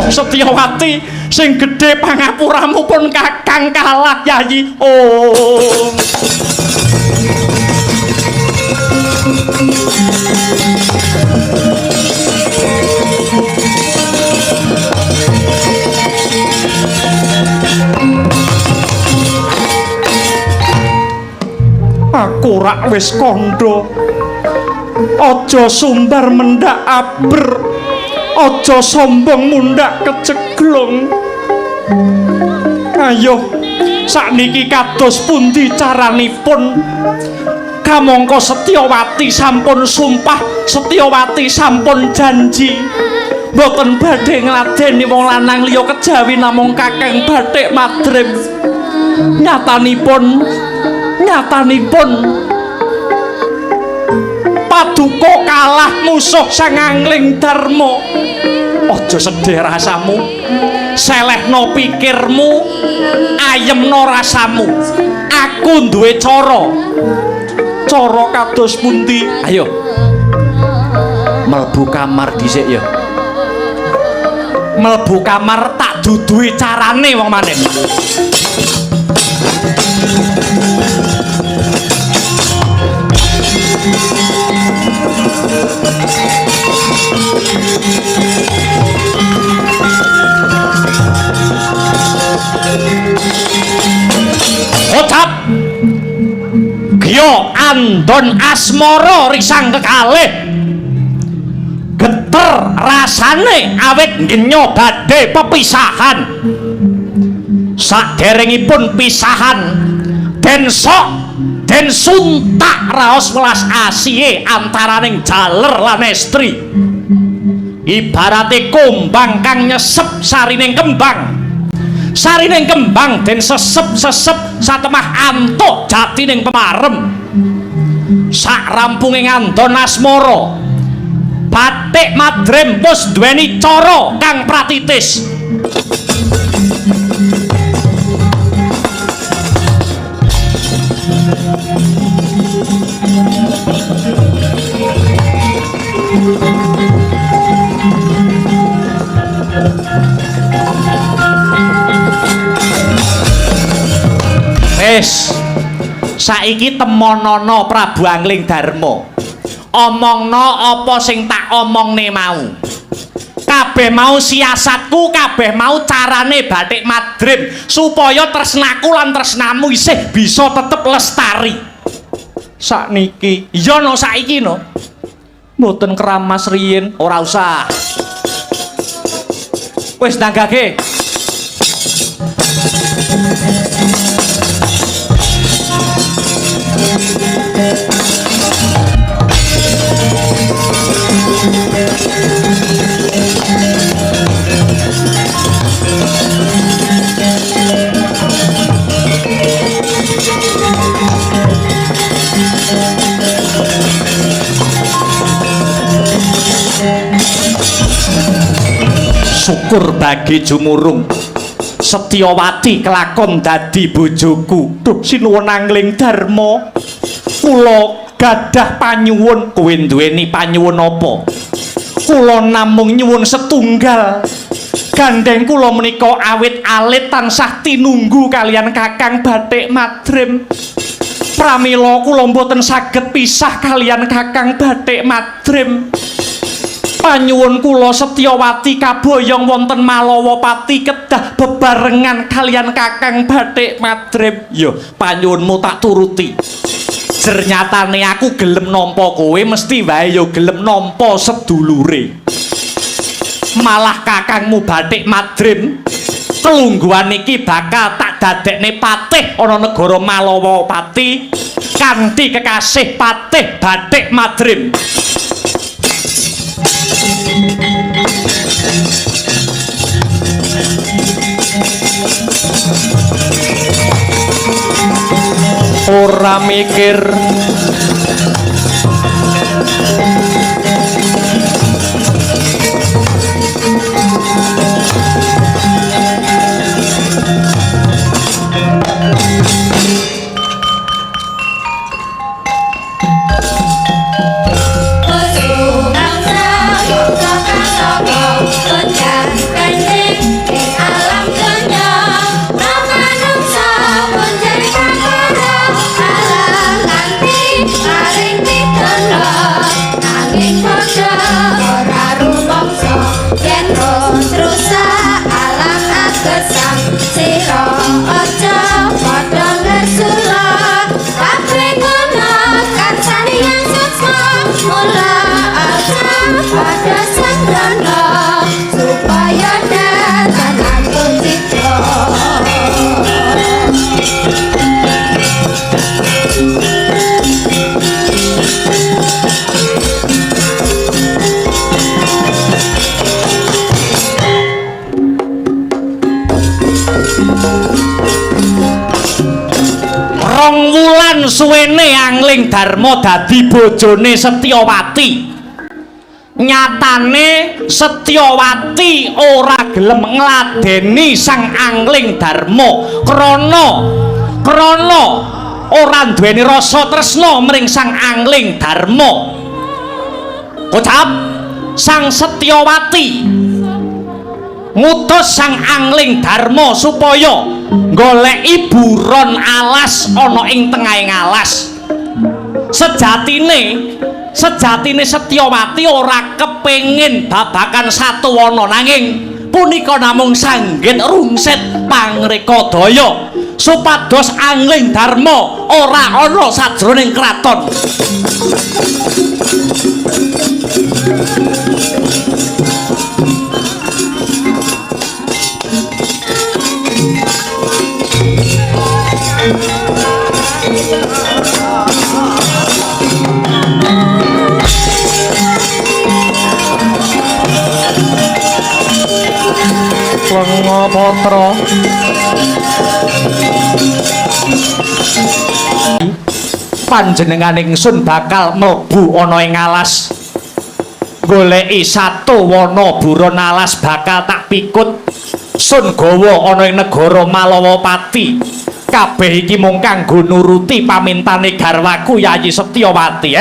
Setyawati sing gedhe pangapuramu pun kakang kalah Yayi. Oh. Aku rak wis kandha. Aja sumbar mendak aber. Aja sombong mundak keceglong. Ayo sakniki kados pundi caranipun? Kamangka Setyawati sampun sumpah, Setyawati sampun janji. Mboten badhe ngladeni wong lanang liya kejawi namung Kakang Bathik Madrim. Nyatanipun Paduka kalah musuh sang Angling Darma. Aja sedih rasamu, selehno pikirmu, ayemno rasamu. Aku duwe cara kados pundi? Ayo mlebu kamar dhisik ya. Mlebu kamar tak duduhi carane wong maneh. Ocap Gyo andon asmara risang kekalih geter rasane awit ngenyo badhe pepisahan. Saderengipun pisahan den sok den suntak raos welas asihe antaraning jaler lan estri. Ibarate kumbang kang nyesep sarining kembang. Sarining kembang den sesep-sesep satemah antuk jatining pemarem. Sak rampunging andon asmara Bathik Madrim wis duweni cara kang pratitis. Wis saiki temonana Prabu Angling Darma. Omongno apa sing tak omongne mau. Kabeh mau siasatku, kabeh mau carane Bathik Madrim supaya tresnaku lan tresnamu isih bisa tetep lestari. Sakniki, iya no saiki no. Mboten keramas riyin, ora usah. Wis nanggake. Syukur bagi jumurung Setyawati kelakon dadi bojoku. Duh sinuwun Angling Darma, kula gadah panyuwun. Kowe duweni panyuwun apa? Kula namung nyuwun setunggal. Gandeng kula menika awit alit tansah tinunggu kalian Kakang Bathik Madrim. Pramila kula mboten saged pisah kalian Kakang Bathik Madrim. Panyuwun kula Setyawati kaboyong wonten Malawapati kedah bebarengan kalian Kakang Bathik Madrim. Yo, panyuwunmu tak turuti. Jernyatane aku gelem nampa kowe mesti wae yo gelem nampa sedulure. Malah kakangmu Bathik Madrim kelungguhan iki bakal tak dadekne patih ana negara Malawapati kanthi kekasih Patih Bathik Madrim. Ora mikir Sumangsa, Sumangsa, Sumangsa, supaya datang langkung citra. Rong wulan suwene Angling Darma dadi bojone Setyawati. Nyatane Setyawati ora gelem ngladeni sang Angling Darma krana ora duweni rasa tresna mring sang Angling Darma. Kocap sang Setyawati ngutus sang Angling Darma supaya goleki buron alas ana ing tengahing alas. Sejatine Setyawati ora kepengin babakan Satuwana, nanging punika namung sanggit rungsit pangreka daya supados Angling Darma ora ana sajroning kraton. Lengapatra panjenengan ingsun bakal mlebu ana ing alas goleki Satuwana buron alas bakal tak pikut sun gawa ana ing negara Malawapati. Kabeh iki mung kanggo nuruti pamintane garwaku Yayi Setyawati.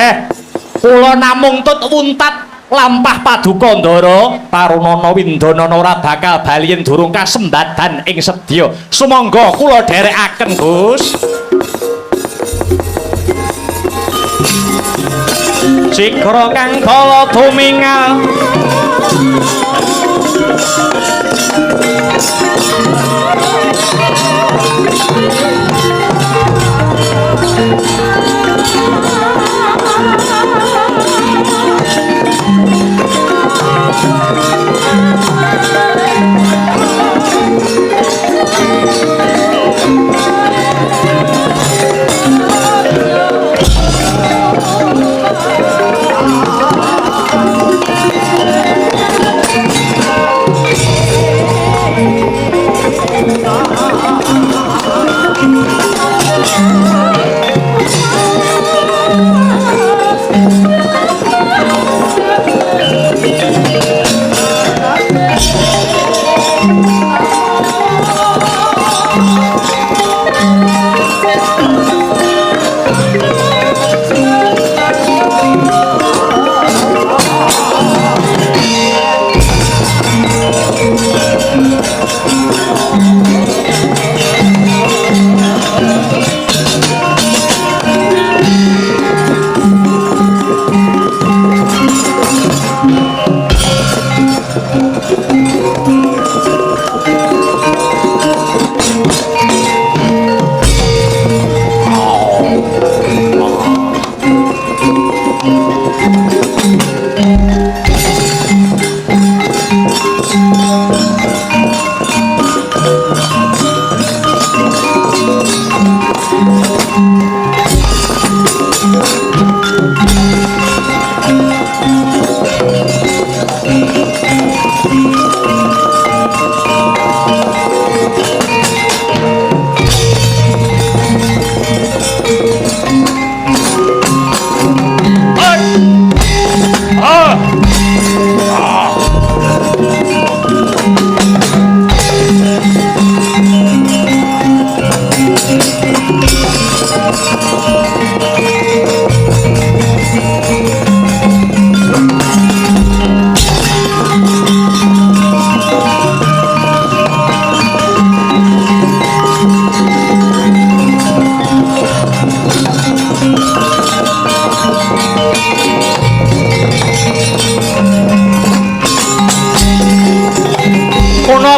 Kula namung tut wuntat lampah paduka ndara Parunana Windanana ora bakal bali yen durung kasembadan ing sedya. Sumangga kula dherekaken, Gus. Sikra kang kala tumingal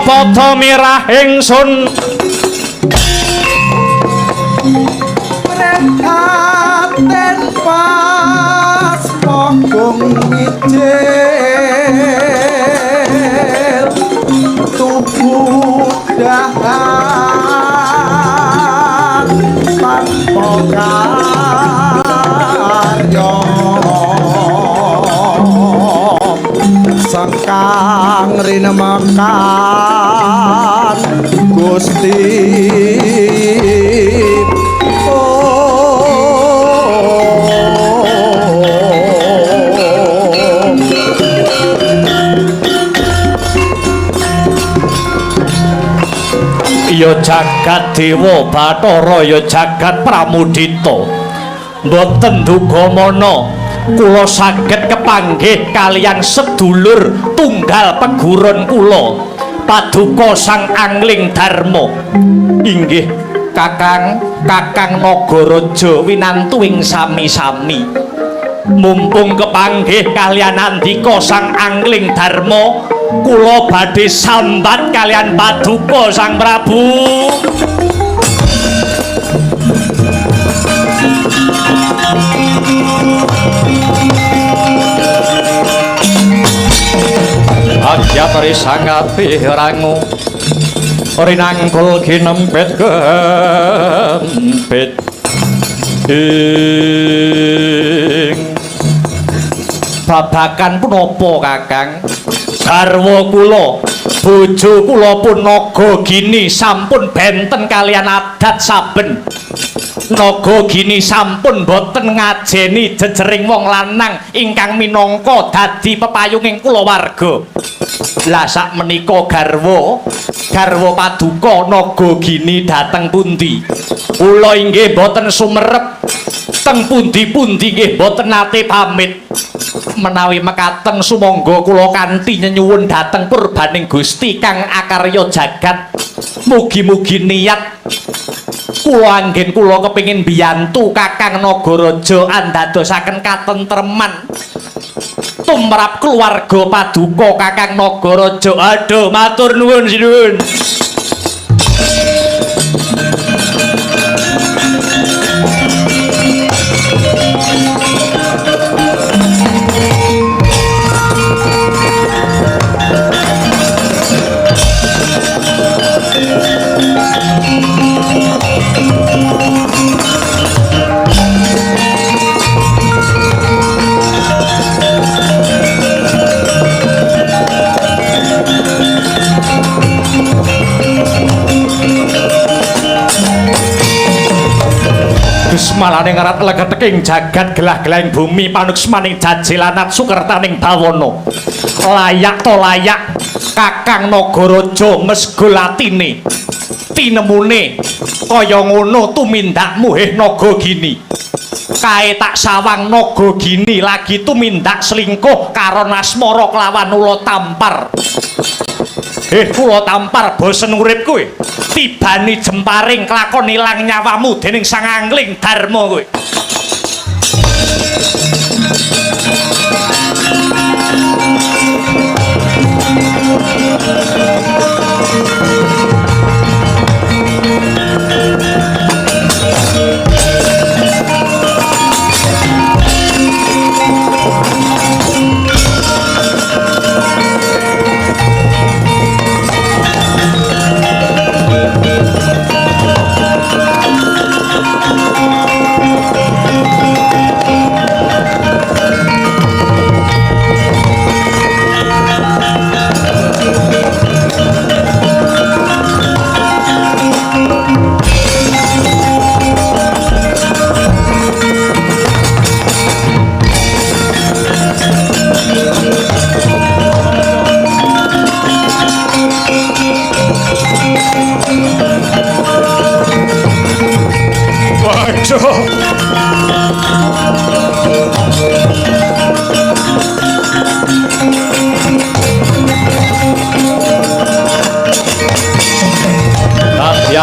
padha mirah ingsun Rekaten pas mongkong ijil karya sangkang rinemekan Gusti ya jagat dewa Bathara ya jagat pramudita mboten dugamana kula saged kepanggih kaliyan sedulur tunggal pegurun kula Paduka Sang Angling Darma inggih Kakang Nagaraja winantuing sami-sami mumpung kepanggih kaliyan andika Sang Angling Darma kula badhe sambat kalian Paduka Sang Prabu. Agyatri sangapi rangu rinangkul ginempet kempit babakan punapa Kakang garwa kula bojo kula pun Nagagini sampun benten kalian adat saben Nagagini sampun boten ngajeni jejering wong lanang ingkang minangka dadi pepayunging kulawarga lah sak menika garwa Paduka Nagagini dateng pundi kula inggih boten sumerep teng pundi-pundi nggih boten nate pamit menawi mekaten sumangga kula kanthi nyuwun dhateng purbaning Gusti kang akarya jagat mugi-mugi niat kula anggen kula kepengin biyantu Kakang Nagaraja andadosaken katentreman tumrap keluarga Paduka Kakang Nagaraja. Aduh matur nuwun sinuwun. Malane ngarat legeteking jagat gelah-gelahing bumi panuksmaning jajelanat sukertaning bawana layak to layak Kakang Nagaraja mesgul atine tinemune kaya ngono tumindakmu heh Nagagini kae tak sawang Nagagini lagi tumindak selingkuh karo Nasmara kelawan Ula Tampar. Kula Tampar bosen urip kowe tibani jemparing kelakon ilang nyawamu dening Sang Angling Darma kowe.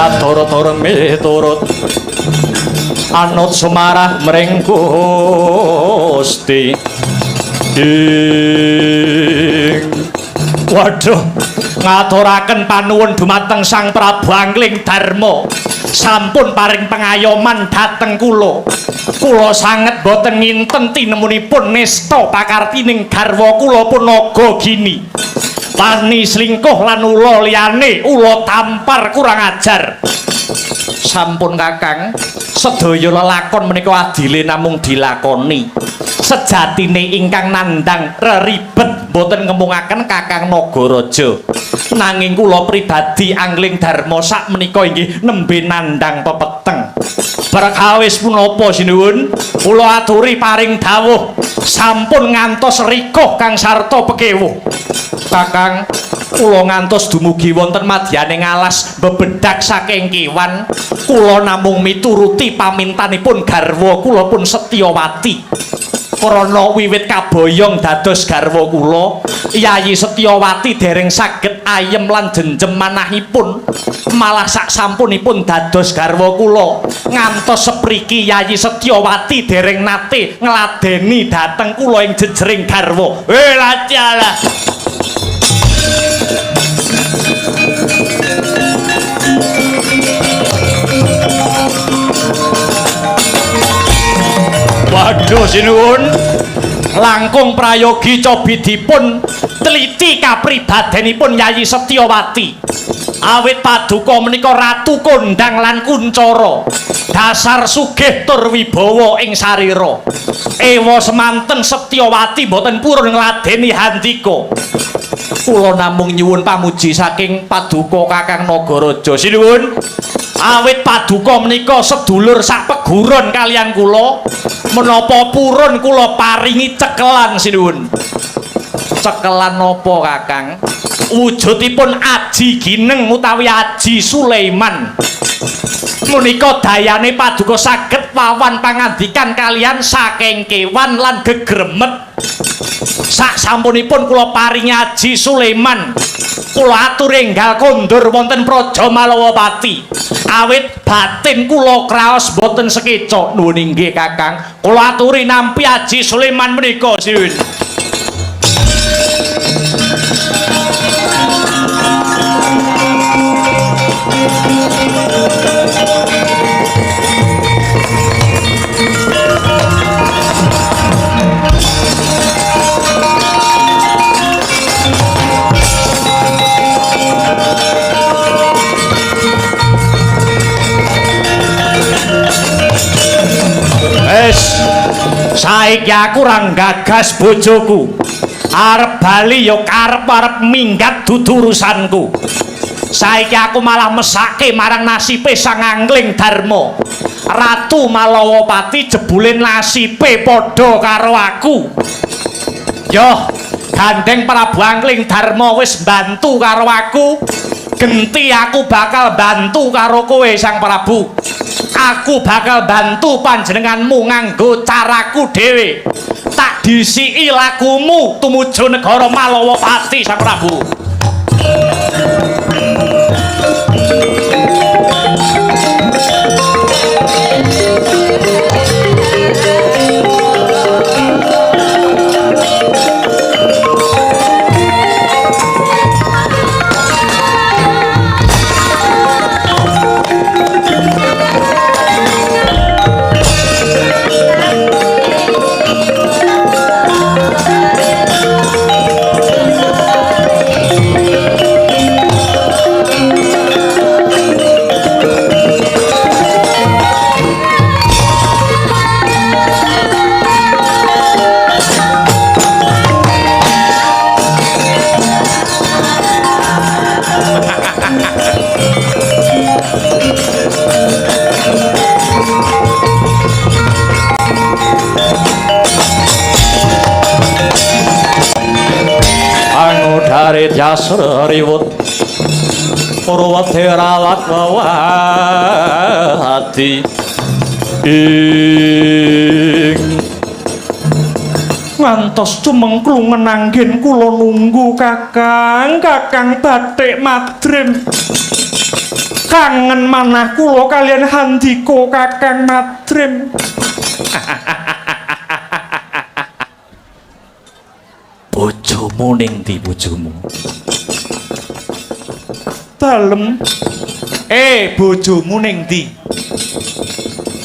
Turut-turut miturut anut sumarah mring Gusti. Waduh, ngaturaken panuwun dumateng Sang Prabu Angling Darma. Sampun paring pengayoman dhateng kula. Kula sanget boten nginten tinemunipun nista pakartining garwa kula pun Nagagini. Wani selingkuh lan ula liyane Ula Tampar kurang ajar. Sampun Kakang, sedaya lelakon menika adile namung dilakoni. Sejatine ingkang nandhang reribet boten ngemungaken Kakang Nagaraja. Nanging kula pribadi angling Darma sak menika inggih nembe nandhang pepeteng. Perkawis punapa sinuwun, kula aturi paring dawuh sampun ngantos rikuh kang sarta pekewuh. Kakang, kula ngantos dumugi wonten madyaning alas bebedak saking kewan, kula namung mituruti pamintanipun garwa kula pun Setyawati. Krana wiwit kaboyong dados garwa kula, Yayi Setyawati dereng saged ayem lan jenjem manahipun, malah sak sampunipun dados garwa kula ngantos sepriki Yayi Setyawati dereng nate ngladeni dhateng kula ing jejering garwa. Lajalah. Waduh sinuwun, langkung prayogi cobidipun teliti kapribadenipun Yayi Setyawati. Awit paduka menika ratu kondang lan kuncara, dasar sugih tur wibawa ing sarira. Ewa semanten Setyawati boten purun ngladeni handika. Kula namung nyuwun pamuji saking paduka Kakang Nagaraja sinuwun. Awit paduka menika sedulur sak peguron kalian kula, menapa purun kula paringi cekelan sinuwun. Cekelan napa Kakang? Wujudipun Aji Gineng utawi Aji Sulaiman. Menika dayane paduka saged wawan pangandikan kalian saking kewan lan gegremet. Sak sampunipun kula paringi Aji Sulaiman, kula atur enggal kondur wonten Praja Malawapati. Awit batin kula kraos boten sekeca. Nuwun inggih Kakang, kula aturi nampi Aji Sulaiman menika sinuwun. Saiki aku ora gagas bojoku. Arep bali ya karep-arep minggat dudu urusanku. Saiki aku malah mesake marang nasibe sang angling Darma. Ratu Malawapati jebule nasibe padha karo aku. Yo, gandeng Prabu Angling Darma wis bantu karo aku. Genti aku bakal bantu karo kowe Sang Prabu. Aku bakal bantu panjenenganmu nganggo caraku dhewe. Tak disiki lakumu tumuju negara Malawapati Sang Prabu. Dari jasur riwut Purwati rawat wawati ing ngantos cumengklung ngenanggen kula nunggu kakang batik madrim kangen manah kula kalian handika kakang madrim. Bojomu ning ndi bojomu? Dalem. Bojomu ning ndi?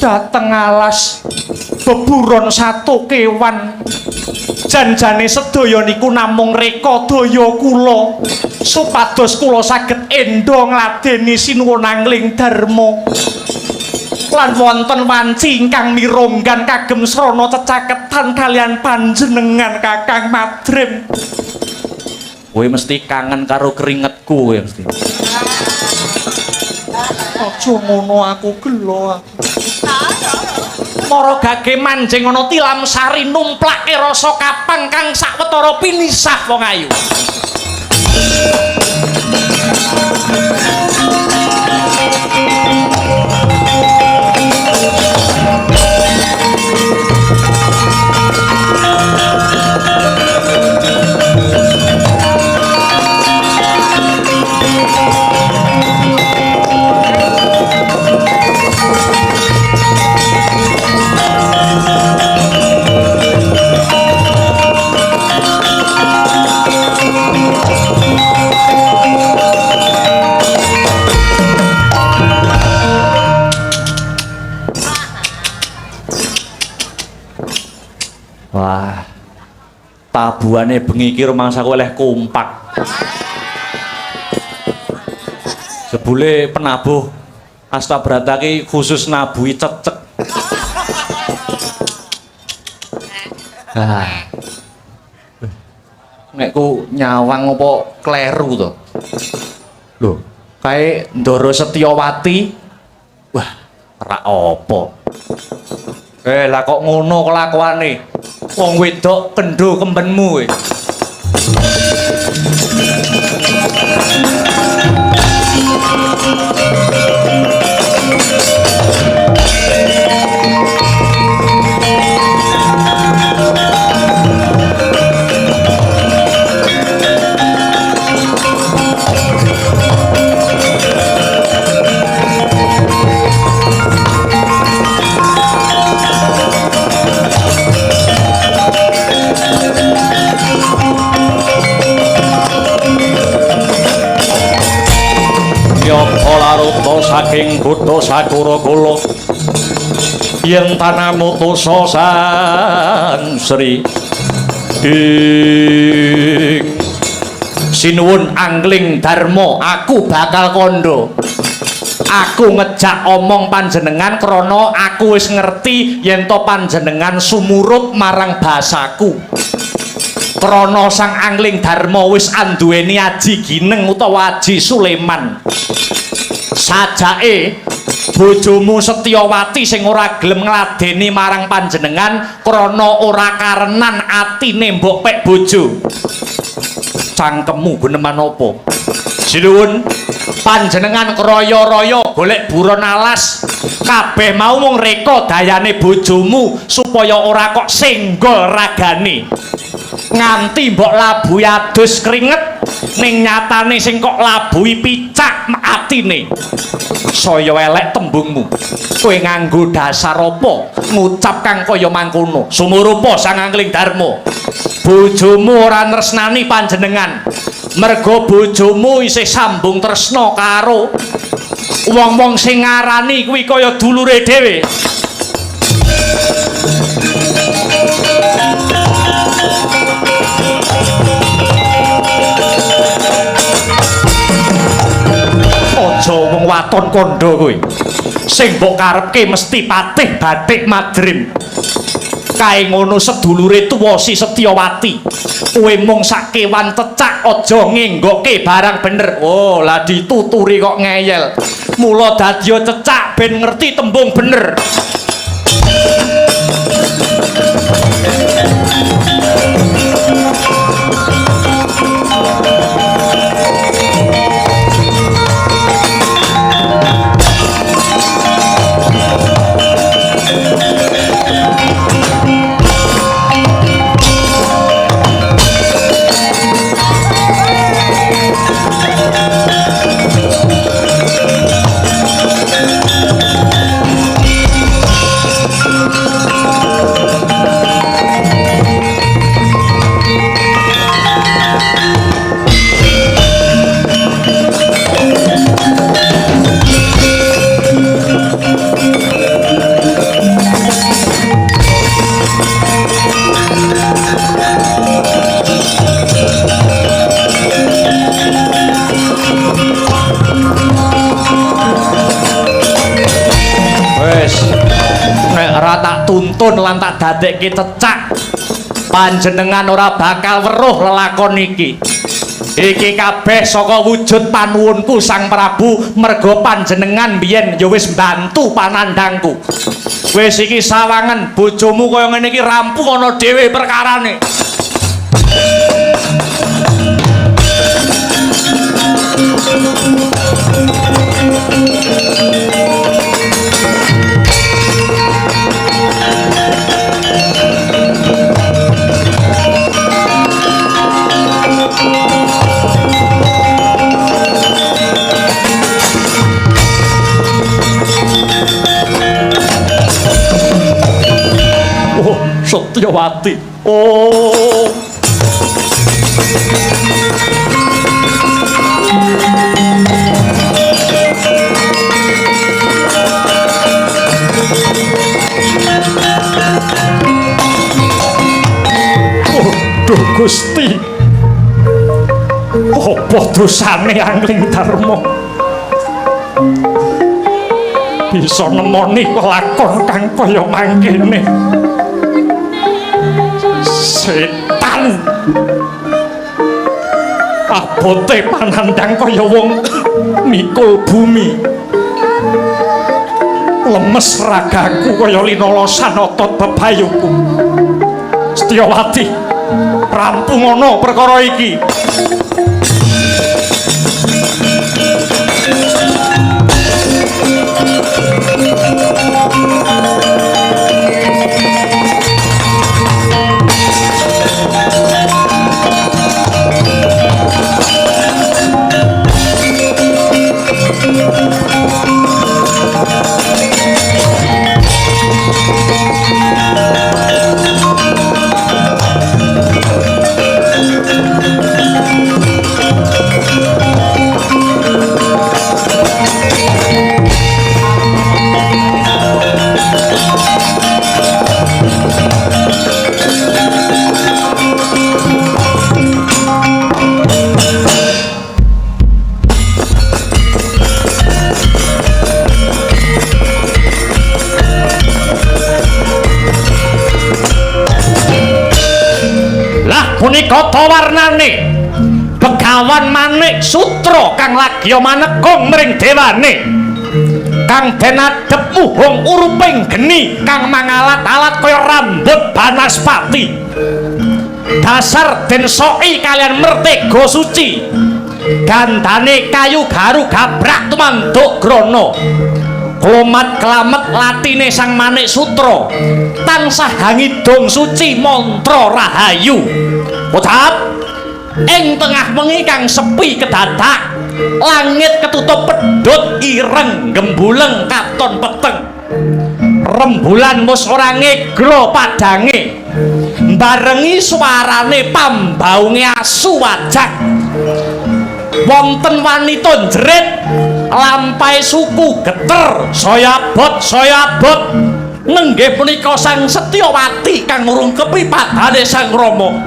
Dateng alas beburon satu kewan. Janjane sedaya niku namung reka daya kula supados kula saged endha ngladeni sinuwun angling dharma. Lan wonten wanci ingkang mironggan kagem srana cecaketan kalian panjenengan Kakang Madrim. Kowe mesti kangen karo keringetku kowe mesti. Aja ngono aku gelo aku. Mara gage manjing ana tilam sari numplake rasa kapang kang sawetara pinisah wong ayu. Wah, tabuhane bengi iki rumangsaku oleh kompak. Jebule penabuh Astabrata ki khusus nabuhi cecek. Nek ku nyawang apa kleru to? Lho, kae Ndara Setyawati. Wah, ora apa. Lah kok ngono kelakuane? Wong wedok kendho kembenmu kowe. Saking Buddha Sakura kula yen tanamutusa sang Sri sinuwun angling dharma aku bakal kandha. Aku ngejak omong panjenengan krana aku wis ngerti yen to panjenengan sumurut marang basaku. Krana sang angling dharma wis anduweni aji gineng utawa aji Suleman. Sajake bojomu Setyawati sing ora gelem ngladeni marang panjenengan krana ora karenan atine mbok pek bojo. Cangkemmu guneman apa? Sinuwun panjenengan kroyo-royo golek buron alas kabeh mau mung reka dayane bojomu supaya ora kok senggol ragane. Nganti mbok labuhi adus keringet ning nyatane sing kok labuhi picak atine. Saya elek tembungmu. Kowe nganggo dasar apa ngucap kang kaya mangkono? Sumurupa sang angling dharma. Bojomu ora tresnani panjenengan. Merga bojomu isih sambung tresna karo wong-wong sing ngarani kuwi kaya dulure dhewe. Aja wong waton kandha kowe. Sing mbok karepke mesti patih Bathik Madrim. Kae ngono sedulure tuwa si Setyawati. Kowe mung sak kewan cecak aja ngenggokke barang bener. Oh, lah dituturi kok ngeyel. Mula dadya cecak ben ngerti tembung bener. tuntun lan tak dadekke cecak. Panjenengan ora bakal weruh lelakon iki. Iki kabeh saka wujud panuwunku Sang Prabu, merga panjenengan biyen ya wis mbantu panandangku. Wis iki sawangen bojomu kaya ngene iki rampung ana dhewe perkarane. Setyawati. Oh. Duh Gusti. Apa dosane Angling Darma? Bisa nemoni kelakon kang kaya mangkene. Setan abote panandang kaya wong mikul bumi, lemes ragaku kaya linolosan otot bebayuku. Setyawati, rampung ana perkara iki. Punika tawarnane Begawan Manik Sutra kang lagya manekung mring dewane, kang den adhep muhung uruping geni, kang mangalat-alat kaya rambut Banaspati. Dasar den soki kalian mertega suci, gandane kayu garu gabrak tumanduk grana. Klomat kelamet latine Sang Manik Sutra, tansah hangidung suci mantra rahayu. Ucap ing tengah wengi kang sepi kedadak, langit ketutup pedhut ireng gembuleng katon peteng. Rembulan mus ora ngegro padange, barengi suarane pambaunge asu wajak. Wonten wanita jerit lampai suku geter saya abot nenggih punika Sang Setyawati kang ngrungkepi padane Sang Rama.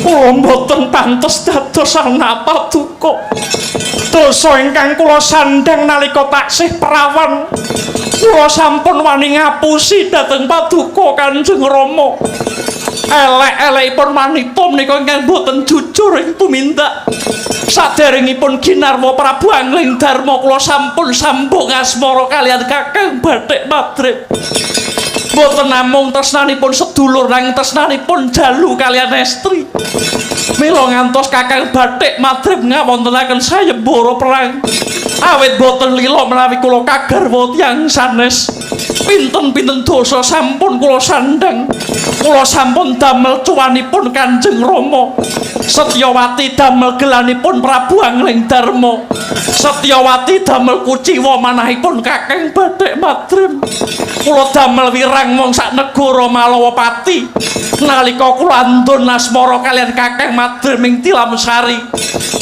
Apa mboten pantes dados anak paduka. Dosa ingkang kula sandhang nalika taksih prawan, kula sampun wani ngapusi dhateng paduka Kanjeng Rama. Elek-elekipun wanita menika ingkang boten jujur ing tumindak. Saderengipun ginarwa Prabu Angling Darma, kula sampun sambung asmara kaliyan Kakang Bathik Madrip. Boten namung tresnanipun sedulur, nanging tresnanipun jalu kaliyan estri. Mila ngantos Kakang Bathik Madrip ngawontenaken sayembara perang, awit boten lila menawi kula kagarwa tiyang sanes. Pinten-pinten dosa sampun kula sandhang. Kula sampun damel cuwanipun Kanjeng Rama. Setyawati damel gelanipun Prabu Angling Darma. Setyawati damel kuciwa manahipun kakeng badhek madrem. Kula damel wirang wong sak negara Malawapati. Nalika kula andun asmara kalian kakeng madrem ing Tilamsari.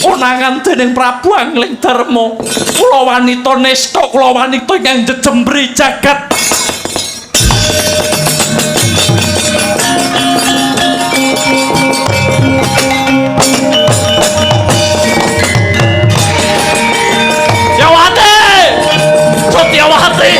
Konangan dening Prabu Angling Darma. Kula wanita nesta, kula wanita ingkang jejembri jagat. Satyawati! Satyawati!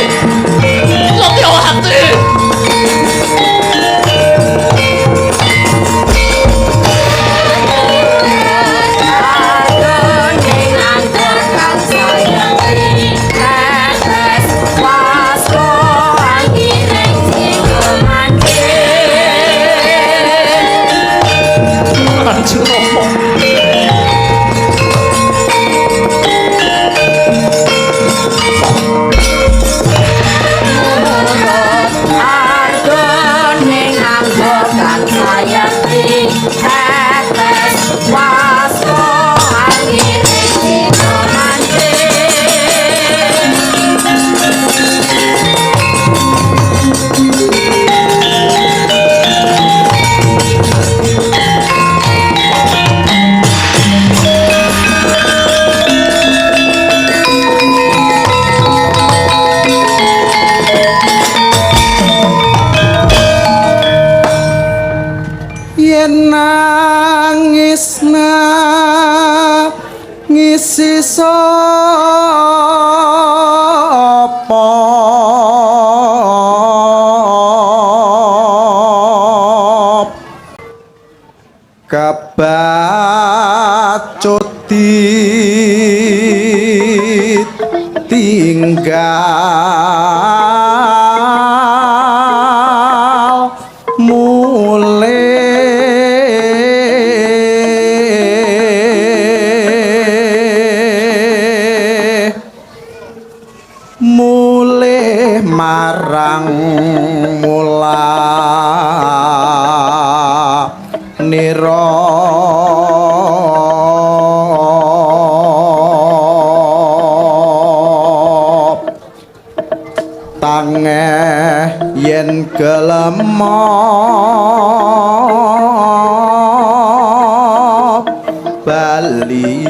yen nangisna ngisi sapa kabacut tinggal mulih marang mula nira tangeh yen kelemop bali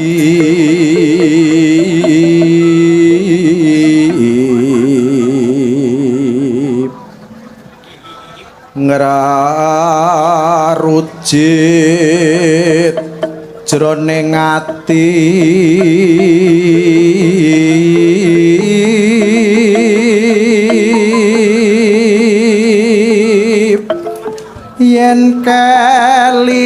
ngrarujit jroning ati yen kelingan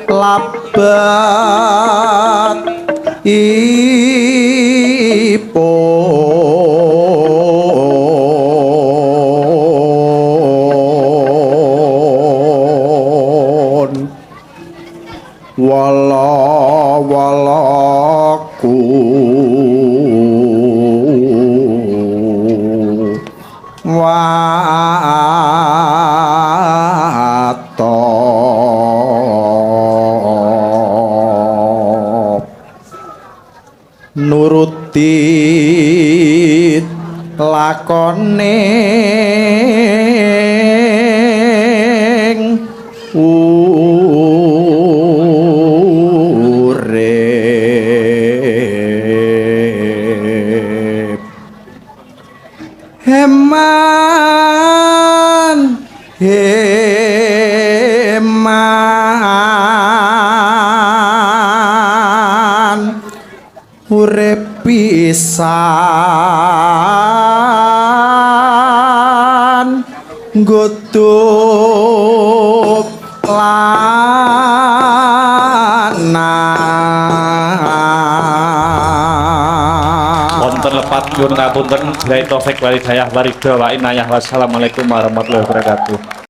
labet ipun wala-walaku watop nuruti lakone urip heman urip pisan nggodhog lanang wonten lepat nyuwun ngapunten Billahi taufik wal hidayah waridha wa inayah wassalamualaikum warahmatullahi wabarakatuh.